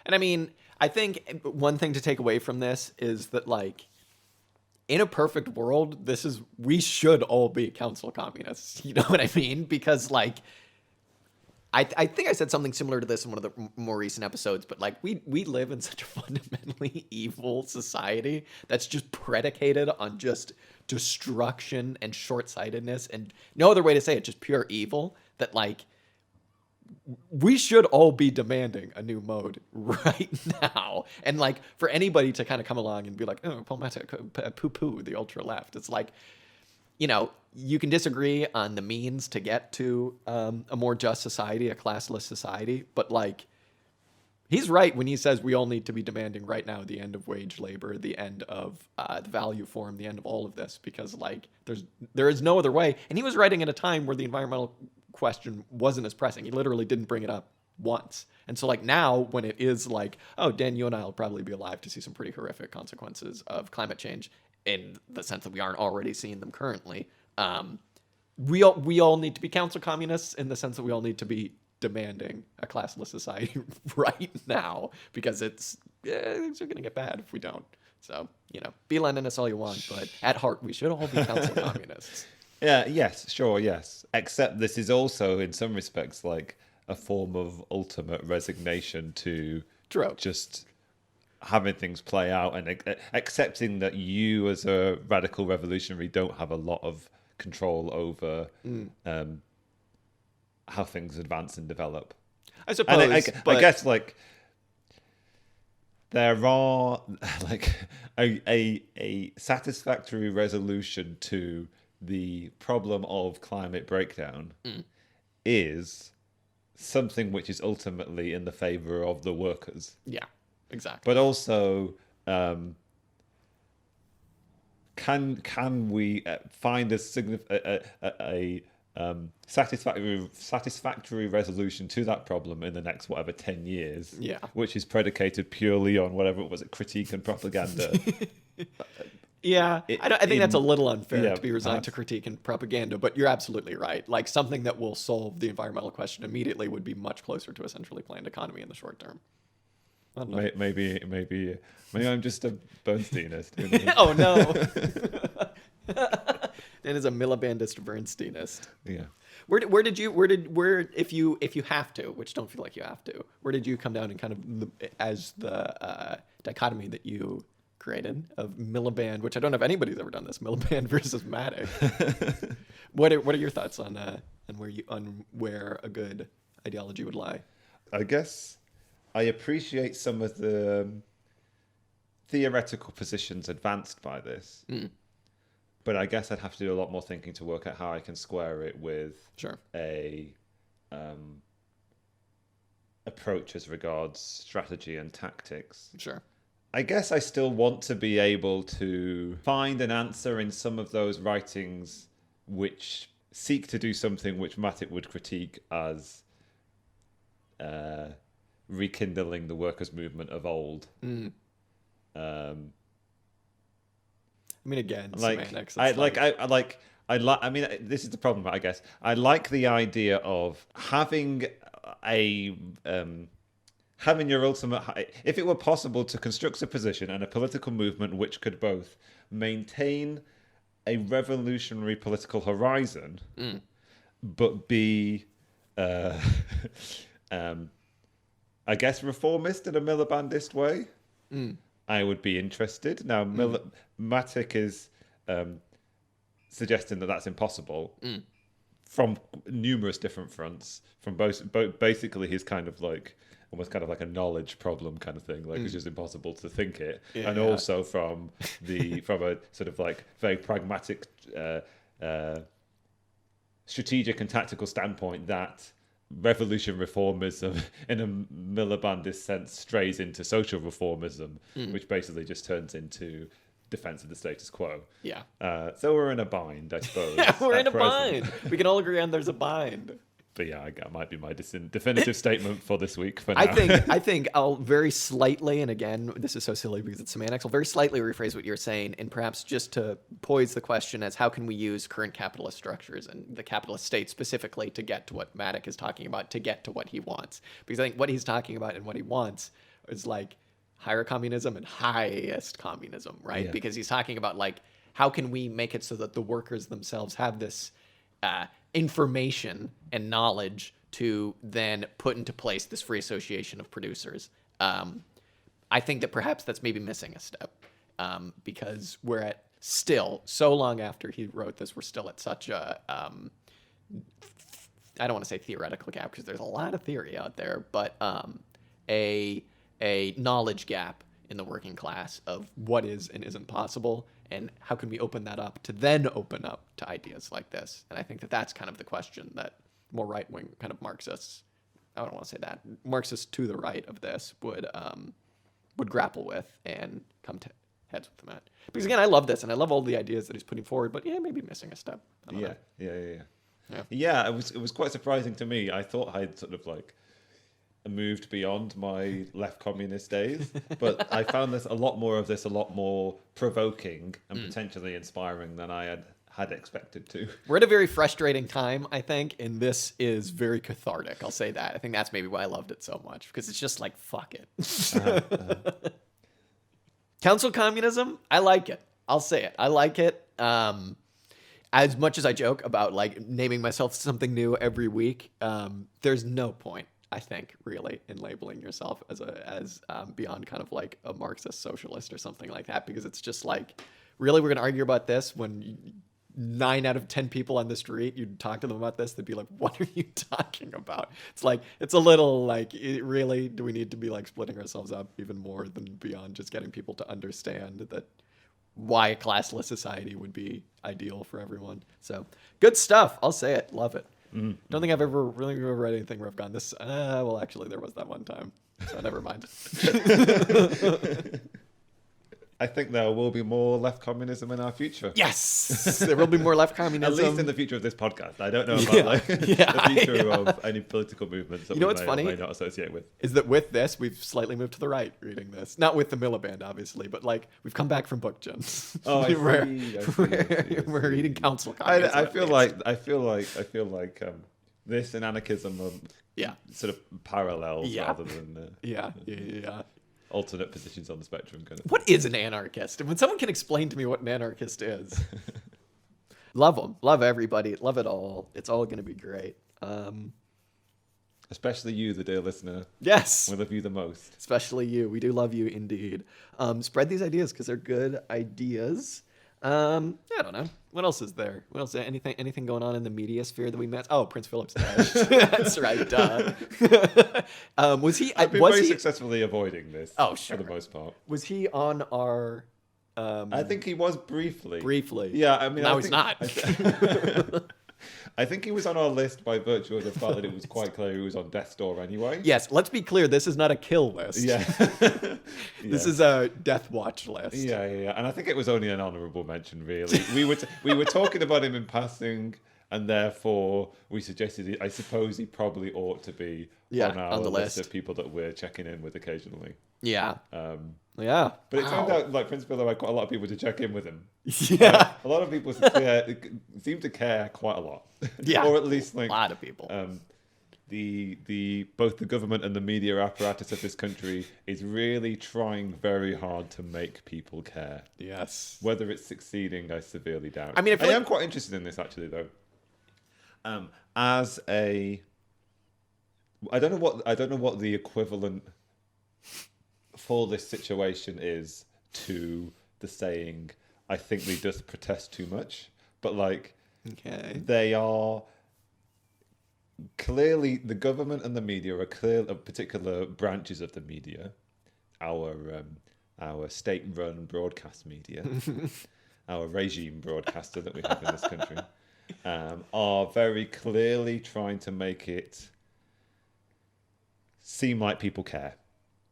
And I mean, I think one thing to take away from this is that, like, in a perfect world, we should all be council communists. You know what I mean? Because, like, I think I said something similar to this in one of the more recent episodes, but like we live in such a fundamentally evil society that's just predicated on just destruction and short-sightedness, and no other way to say it, just pure evil, that like we should all be demanding a new mode right now. And like for anybody to kind of come along and be like, oh, Paul Mattick, poo-poo the ultra left, it's like, you know, you can disagree on the means to get to a more just society, a classless society, but like he's right when he says we all need to be demanding right now the end of wage labor, the end of the value form, the end of all of this, because like there is no other way. And he was writing at a time where the environmental question wasn't as pressing. He literally didn't bring it up once. And so like now when it is like, oh, Dan, you and I will probably be alive to see some pretty horrific consequences of climate change, in the sense that we aren't already seeing them currently. We all need to be council communists in the sense that we all need to be demanding a classless society right now, because things are going to get bad if we don't. So, you know, be Leninists all you want, but at heart, we should all be council communists. Yeah, yes, sure, yes. Except this is also, in some respects, like a form of ultimate resignation to True. just having things play out and accepting that you as a radical revolutionary don't have a lot of control over how things advance and develop. I suppose. And I guess like there are like a satisfactory resolution to the problem of climate breakdown is something which is ultimately in the favor of the workers. Yeah, exactly. But also, can we find a satisfactory resolution to that problem in the next 10 years? Yeah, which is predicated purely on whatever was it, critique and propaganda. Yeah, I think that's a little unfair to be resigned perhaps. to critique and propaganda, but you're absolutely right. Like something that will solve the environmental question immediately would be much closer to a centrally planned economy in the short term. I don't know. Maybe I'm just a Bernsteinist. Oh no, it is a Millibandist Bernsteinist. Yeah. Where if you have to, which don't feel like you have to, where did you come down and kind of as the dichotomy that you created of Milliband, which I don't know if anybody's ever done this, Milliband versus Mattick. What are your thoughts on where a good ideology would lie? I guess I appreciate some of the theoretical positions advanced by this, but I guess I'd have to do a lot more thinking to work out how I can square it with a approach as regards strategy and tactics. Sure. I guess I still want to be able to find an answer in some of those writings which seek to do something which Mattick would critique as rekindling the workers' movement of old. I mean, again, Like, semantics. I mean, this is the problem, I guess. I like the idea of having having your ultimate, if it were possible to construct a position and a political movement which could both maintain a revolutionary political horizon, but be, I guess, reformist in a Millibandist way, I would be interested. Now, Mattick is suggesting that that's impossible from numerous different fronts, from both basically his kind of like, almost kind of like a knowledge problem kind of thing, like it's just impossible to think it, and also from a sort of like very pragmatic, strategic and tactical standpoint, that revolution reformism in a Millibandist sense strays into social reformism, which basically just turns into defense of the status quo. Yeah. So we're in a bind, I suppose. Yeah, we're in a bind. We can all agree on there's a bind. But yeah, that might be my definitive statement for this week. For now. I think I'll very slightly, and again, this is so silly because it's semantics, I'll very slightly rephrase what you're saying, and perhaps just to pose the question as how can we use current capitalist structures and the capitalist state specifically to get to what Mattick is talking about, to get to what he wants. Because I think what he's talking about and what he wants is like higher communism and highest communism, right? Yeah. Because he's talking about like how can we make it so that the workers themselves have this information and knowledge to then put into place this free association of producers. I think that perhaps that's maybe missing a step because we're at still so long after he wrote this, we're still at such a I don't want to say theoretical gap because there's a lot of theory out there, but a knowledge gap in the working class of what is and isn't possible, and how can we open that up to then open up to ideas like this. And I think that that's kind of the question that more right-wing kind of Marxists, I don't want to say that, Marxists to the right of this would grapple with and come to heads with them at. Because again, I love this, and I love all the ideas that he's putting forward, but yeah, maybe missing a step. I don't know. Yeah, it was quite surprising to me. I thought I'd sort of like moved beyond my left communist days, but I found a lot more provoking and potentially inspiring than I had expected to. We're at a very frustrating time, I think, and this is very cathartic. I'll say that. I think that's maybe why I loved it so much, because it's just like, fuck it. Council communism, I like it. I'll say it. I like it. As much as I joke about like naming myself something new every week, there's no point. I think, really, in labeling yourself as beyond kind of like a Marxist socialist or something like that, because it's just like, really, we're going to argue about this when 9 out of 10 people on the street, you'd talk to them about this, they'd be like, what are you talking about? It's like, it's a little like, really, do we need to be like splitting ourselves up even more than beyond just getting people to understand that why a classless society would be ideal for everyone? So good stuff. I'll say it. Love it. Mm-hmm. Don't think I've ever read anything where I've gone this. Well, actually, there was that one time. So never mind. I think there will be more left communism in our future. Yes, there will be more left communism. At least in the future of this podcast. I don't know about the future of any political movements that we may not associate with. Is that with this, we've slightly moved to the right reading this. Not with the Milliband, obviously, but like we've come back from book gyms. Oh, I see. We're reading council copies. I feel like this and anarchism are sort of parallels rather than alternate positions on the spectrum. Kind of. What is an anarchist? And when someone can explain to me what an anarchist is, love them, love everybody, love it all. It's all going to be great. Especially you, the dear listener. Yes, we love you the most. Especially you. We do love you indeed. Spread these ideas because they're good ideas. I don't know. What else is there? What else? Anything going on in the media sphere that we met? Oh, Prince Philip's died. That's right. Duh. Was he? I've been very successfully avoiding this. Oh, sure. For the most part. Was he on our? I think he was briefly. Yeah. I mean, now he's not. I think he was on our list by virtue of the fact that it was quite clear he was on death's door anyway. Yes, let's be clear. This is not a kill list. Yeah. This is a death watch list. Yeah. And I think it was only an honourable mention, really. We were talking about him in passing, and therefore we suggested, I suppose he probably ought to be on the list of people that we're checking in with occasionally. Yeah. Yeah. But it turned out like Prince Philip had quite a lot of people to check in with him. Yeah. A lot of people seem to care quite a lot. Yeah. Or at least like a lot of people. Both the government and the media apparatus of this country is really trying very hard to make people care. Yes. Whether it's succeeding, I severely doubt. I mean, I am quite interested in this actually, though. I don't know what the equivalent for this situation is to the saying, I think they just protest too much. But like, they are clearly, the government and the media are clear, particular branches of the media, our state-run broadcast media, our regime broadcaster that we have in this country, are very clearly trying to make it seem like people care.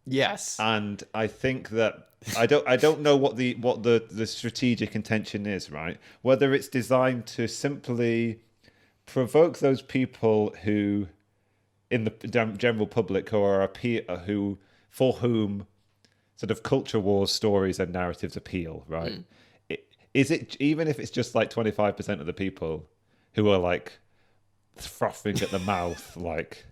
Yes. And I think that I don't know what the strategic intention is, right? Whether it's designed to simply provoke those people who, in the general public, for whom sort of culture wars stories and narratives appeal, right? Is it, even if it's just like 25% of the people who are like frothing at the mouth, like,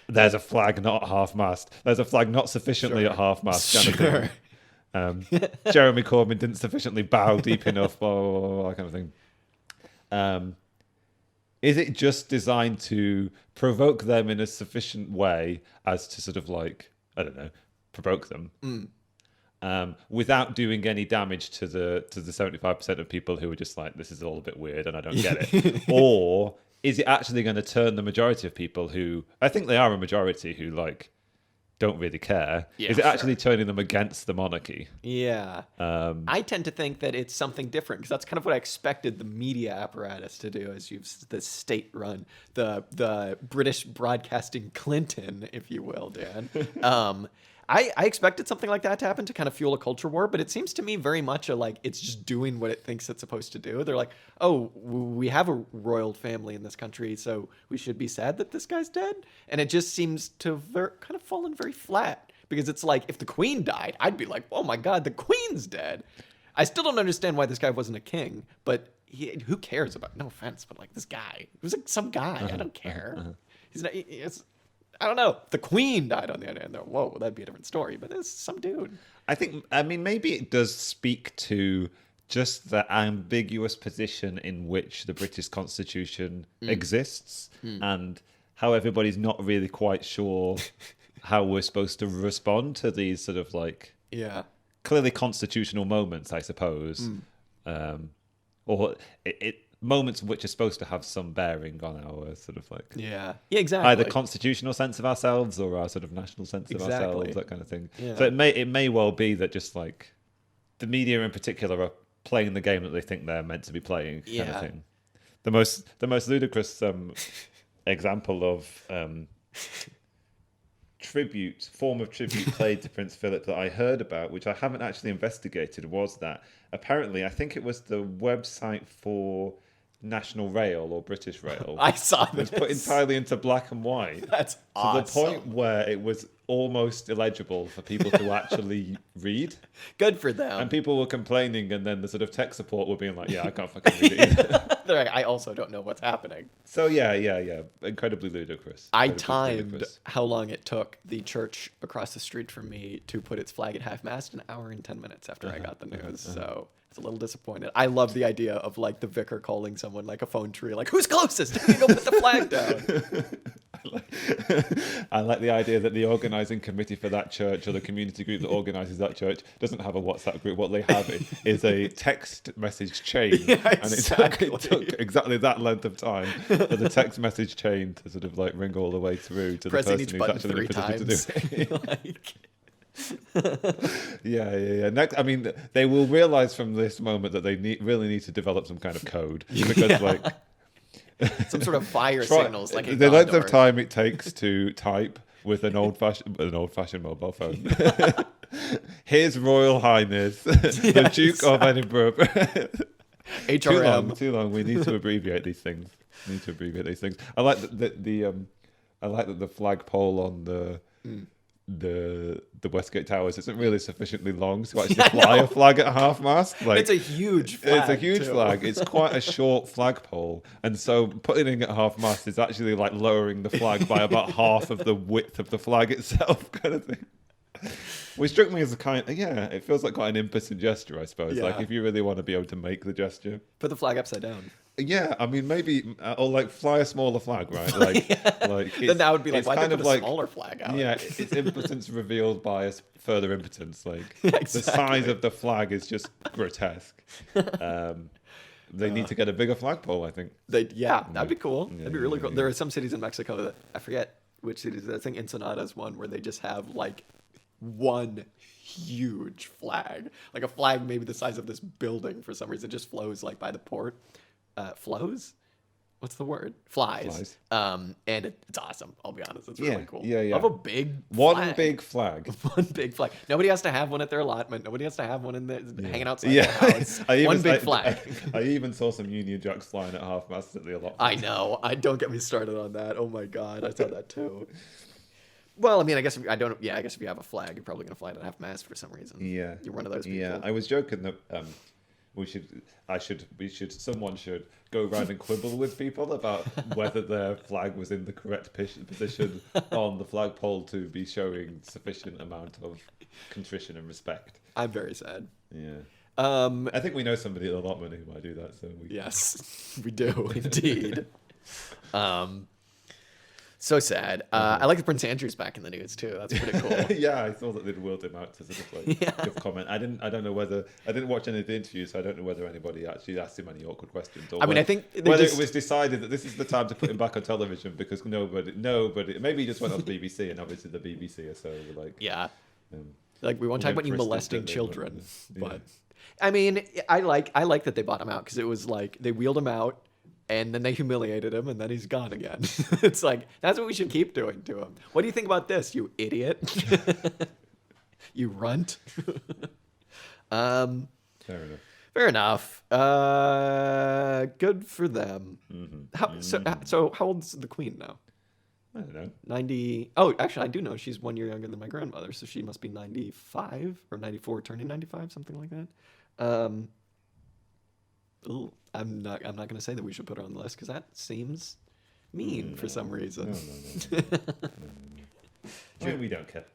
there's a flag not at half-mast. There's a flag not sufficiently at half-mast. Kind of thing. Jeremy Corbyn didn't sufficiently bow deep enough, blah, blah, blah, blah, that kind of thing. Is it just designed to provoke them in a sufficient way as to sort of like, I don't know, provoke them, without doing any damage to the 75% of people who are just like, this is all a bit weird and I don't get it? Or is it actually going to turn the majority of people who, I think they are a majority who like don't really care, is it actually turning them against the monarchy? Yeah. I tend to think that it's something different, because that's kind of what I expected the media apparatus to do, as the state run, the British broadcasting Clinton, if you will, Dan. I expected something like that to happen, to kind of fuel a culture war, but it seems to me very much it's just doing what it thinks it's supposed to do. They're like, oh, we have a royal family in this country, so we should be sad that this guy's dead. And it just seems to kind of fallen very flat, because it's like, if the queen died, I'd be like, oh my God, the queen's dead. I still don't understand why this guy wasn't a king, but who cares about, no offense, but like this guy, it was like some guy. I don't care. He's not, I don't know. The queen died on the other end. Whoa, that'd be a different story. But it's some dude. I mean, maybe it does speak to just the ambiguous position in which the British Constitution exists, and how everybody's not really quite sure how we're supposed to respond to these sort of like clearly constitutional moments, I suppose, or moments which are supposed to have some bearing on our sort of like exactly, either constitutional sense of ourselves or our sort of national sense of ourselves, that kind of thing. So it may well be that just like the media in particular are playing the game that they think they're meant to be playing, kind of thing. The most ludicrous example of form of tribute played to Prince Philip that I heard about, which I haven't actually investigated, was that apparently I think it was the website for National Rail or British Rail. I saw this. It was put entirely into black and white. That's awesome. To the point where it was almost illegible for people to actually read. Good for them. And people were complaining, and then the sort of tech support were being like, yeah, I can't fucking read it either. They're like, I also don't know what's happening. So yeah. Incredibly ludicrous. I timed how long it took the church across the street from me to put its flag at half-mast, 1 hour and 10 minutes after I got the news. So it's a little disappointed. I love the idea of like the vicar calling someone like a phone tree, like, who's closest? You go put the flag down. I like the idea that the organising committee for that church or the community group that organises that church doesn't have a WhatsApp group. What they have is a text message chain. And it took exactly that length of time for the text message chain to sort of like ring all the way through to Pressing the person who's actually in a position to do it. Next, I mean, they will realise from this moment that they really need to develop some kind of code because like some sort of fire signals, like the length of time it takes to type with an old-fashioned mobile phone. His Royal Highness, the Duke of Edinburgh. HRM. Too long. We need to abbreviate these things. I like that the flagpole on the Westgate Towers isn't really sufficiently long to actually fly a flag at half-mast. Like, it's a huge flag. It's a huge flag. It's quite a short flagpole. And so putting it at half-mast is actually like lowering the flag by about half of the width of the flag itself, kind of thing. Which struck me as it feels like quite an impotent gesture, I suppose. Yeah. Like if you really want to be able to make the gesture. Put the flag upside down. Yeah, I mean, maybe, or like fly a smaller flag, right? Like, then that would be like, why kind they of put a smaller flag out? Yeah, it's impotence revealed by a further impotence. Like exactly. The size of the flag is just grotesque. They need to get a bigger flagpole, I think. That'd be cool. That'd be really cool. There are some cities in Mexico that I forget which cities. I think Ensenada is one where they just have like one huge flag, like a flag maybe the size of this building. For some reason, it just flows like by the port. Flows? What's the word? Flies. And it's awesome. I'll be honest. It's really cool. Yeah. Of a big big flag. One big flag. Nobody has to have one at their allotment. Nobody has to have one hanging outside their house. One big flag. I even saw some Union Jacks flying at half-mast at the allotment. I know. Don't get me started on that. Oh my God. I saw that too. Well, I mean, I guess if you have a flag, you're probably going to fly it at half-mast for some reason. Yeah. You're one of those people. Yeah, I was joking that someone should go around and quibble with people about whether their flag was in the correct position on the flagpole to be showing sufficient amount of contrition and respect. I'm very sad. Yeah. I think we know somebody at the allotment who might do that. Yes, we do indeed. So sad. I like that Prince Andrew's back in the news too. That's pretty cool. Yeah, I saw that they'd wheeled him out to sort of like give comment. I didn't watch any of the interviews, so I don't know whether anybody actually asked him any awkward questions. Or I think it was decided that this is the time to put him back on television because nobody. Maybe he just went on the BBC, and obviously the BBC are so like like we won't talk about you molesting children, but I mean I like that they bought him out because it was like they wheeled him out. And then they humiliated him, and then he's gone again. It's like, that's what we should keep doing to him. What do you think about this, you idiot? You runt. Fair enough. Good for them. Mm-hmm. So how old is the Queen now? I don't know. 90. Oh, actually, I do know. She's 1 year younger than my grandmother, so she must be 95 or 94, turning 95, something like that. Ooh, I'm not going to say that we should put her on the list because that seems mean for some reason. No. I mean, we don't care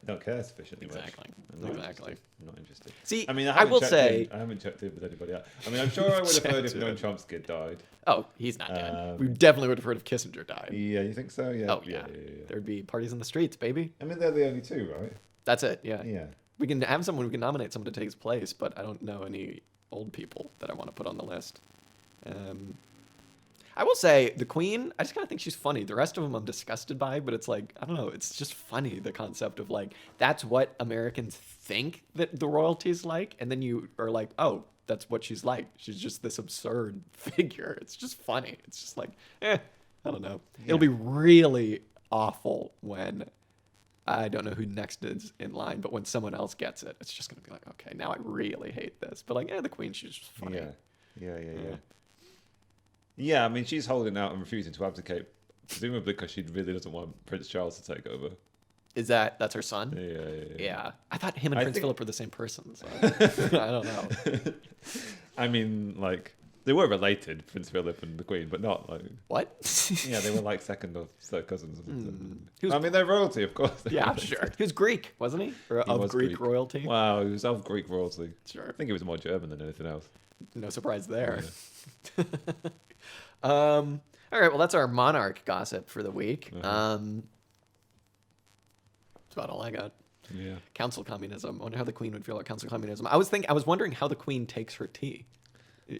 sufficiently Exactly. much. Exactly. I'm not interested. See, I mean, I will say... I haven't checked in with anybody else. I mean, I'm sure I would have heard if Noam Chomsky had died. Oh, he's not dead. We definitely would have heard if Kissinger died. Yeah, you think so? Yeah. Oh, yeah. There'd be parties in the streets, baby. I mean, they're the only two, right? That's it, yeah. Yeah. We can have someone, we can nominate someone to take his place, but I don't know any old people that I want to put on the list. I will say, the Queen, I just kind of think she's funny. The rest of them I'm disgusted by, but it's like, I don't know, it's just funny, the concept of like, that's what Americans think that the royalty is like, and then you are like, oh, that's what she's like. She's just this absurd figure. It's just funny. It's just like, I don't know. Yeah. It'll be really awful when, I don't know who next is in line, but when someone else gets it, it's just going to be like, okay, now I really hate this. But like, the Queen, she's just funny. Yeah. Yeah, I mean, she's holding out and refusing to abdicate, presumably because she really doesn't want Prince Charles to take over. That's her son? Yeah. I thought him and Prince Philip were the same person. So I don't know. I mean, like, they were related, Prince Philip and the Queen, but not like... What? Yeah, they were like second or third cousins. I mean, they're royalty, of course. Yeah, sure. He was Greek, wasn't he? Or he was Greek royalty? Wow, he was of Greek royalty. Sure. I think he was more German than anything else. No surprise there. Yeah. All right, well, that's our Monarch gossip for the week. That's about all I got. Yeah. Council communism. I wonder how the Queen would feel about council communism. I was wondering how the Queen takes her tea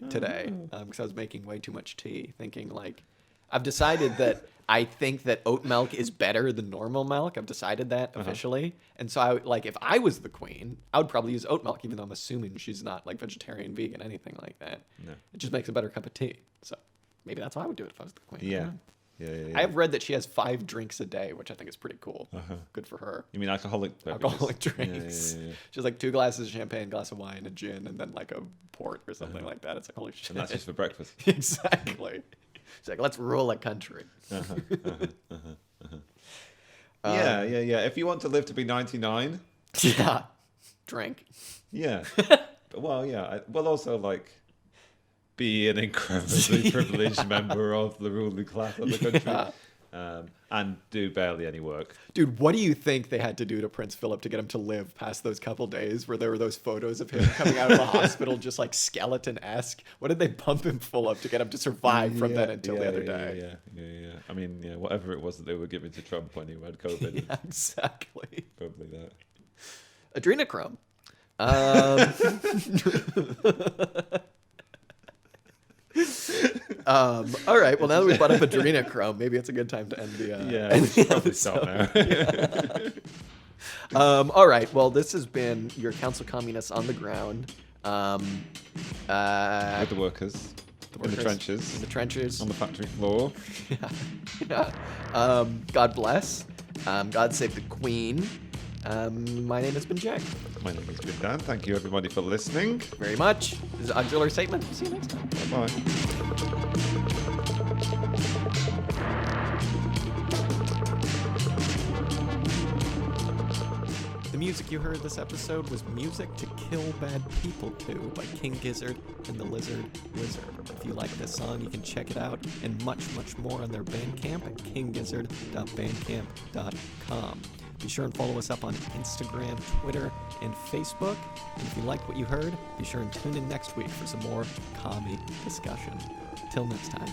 today, because I was making way too much tea, thinking like, I've decided that I think that oat milk is better than normal milk. I've decided that officially. And so if I was the Queen, I would probably use oat milk, even though I'm assuming she's not like vegetarian, vegan, anything like that. No. It just makes a better cup of tea. So maybe that's how I would do it if I was the Queen. Yeah. I have read that she has 5 drinks a day, which I think is pretty cool. Good for her. You mean alcoholic beverages? Alcoholic drinks. Yeah. She has like 2 glasses of champagne, glass of wine, a gin, and then like a port or something like that. It's like, holy shit. And that's just for breakfast. Exactly. She's like, let's rule a country. Yeah. If you want to live to be 99. Yeah. Drink. Yeah. Well, yeah. Well, also like... be an incredibly privileged member of the ruling class of the country, and do barely any work. Dude, what do you think they had to do to Prince Philip to get him to live past those couple days where there were those photos of him coming out of the hospital just like skeleton-esque? What did they pump him full of to get him to survive from then until the other day? Yeah. I mean, whatever it was that they were giving to Trump when he had COVID. Yeah, exactly. Probably that. Adrenochrome. All right. Well, now that we've brought up adrenochrome, maybe it's a good time to end the. We should probably stop now. All right. Well, this has been your Council Communists on the ground. With the workers. In the trenches. In the trenches. On the factory floor. Yeah. God bless. God save the Queen. My name has been Jack. My name has been Dan. Thank you, everybody, for listening. Very much. This is Auxiliary Statement. See you next time. Bye-bye. The music you heard this episode was Music to Kill Bad People To by King Gizzard and the Lizard Wizard. If you like this song, you can check it out and much, much more on their Bandcamp at kinggizzard.bandcamp.com. Be sure and follow us up on Instagram, Twitter, and Facebook. And if you liked what you heard, be sure and tune in next week for some more commie discussion. Till next time.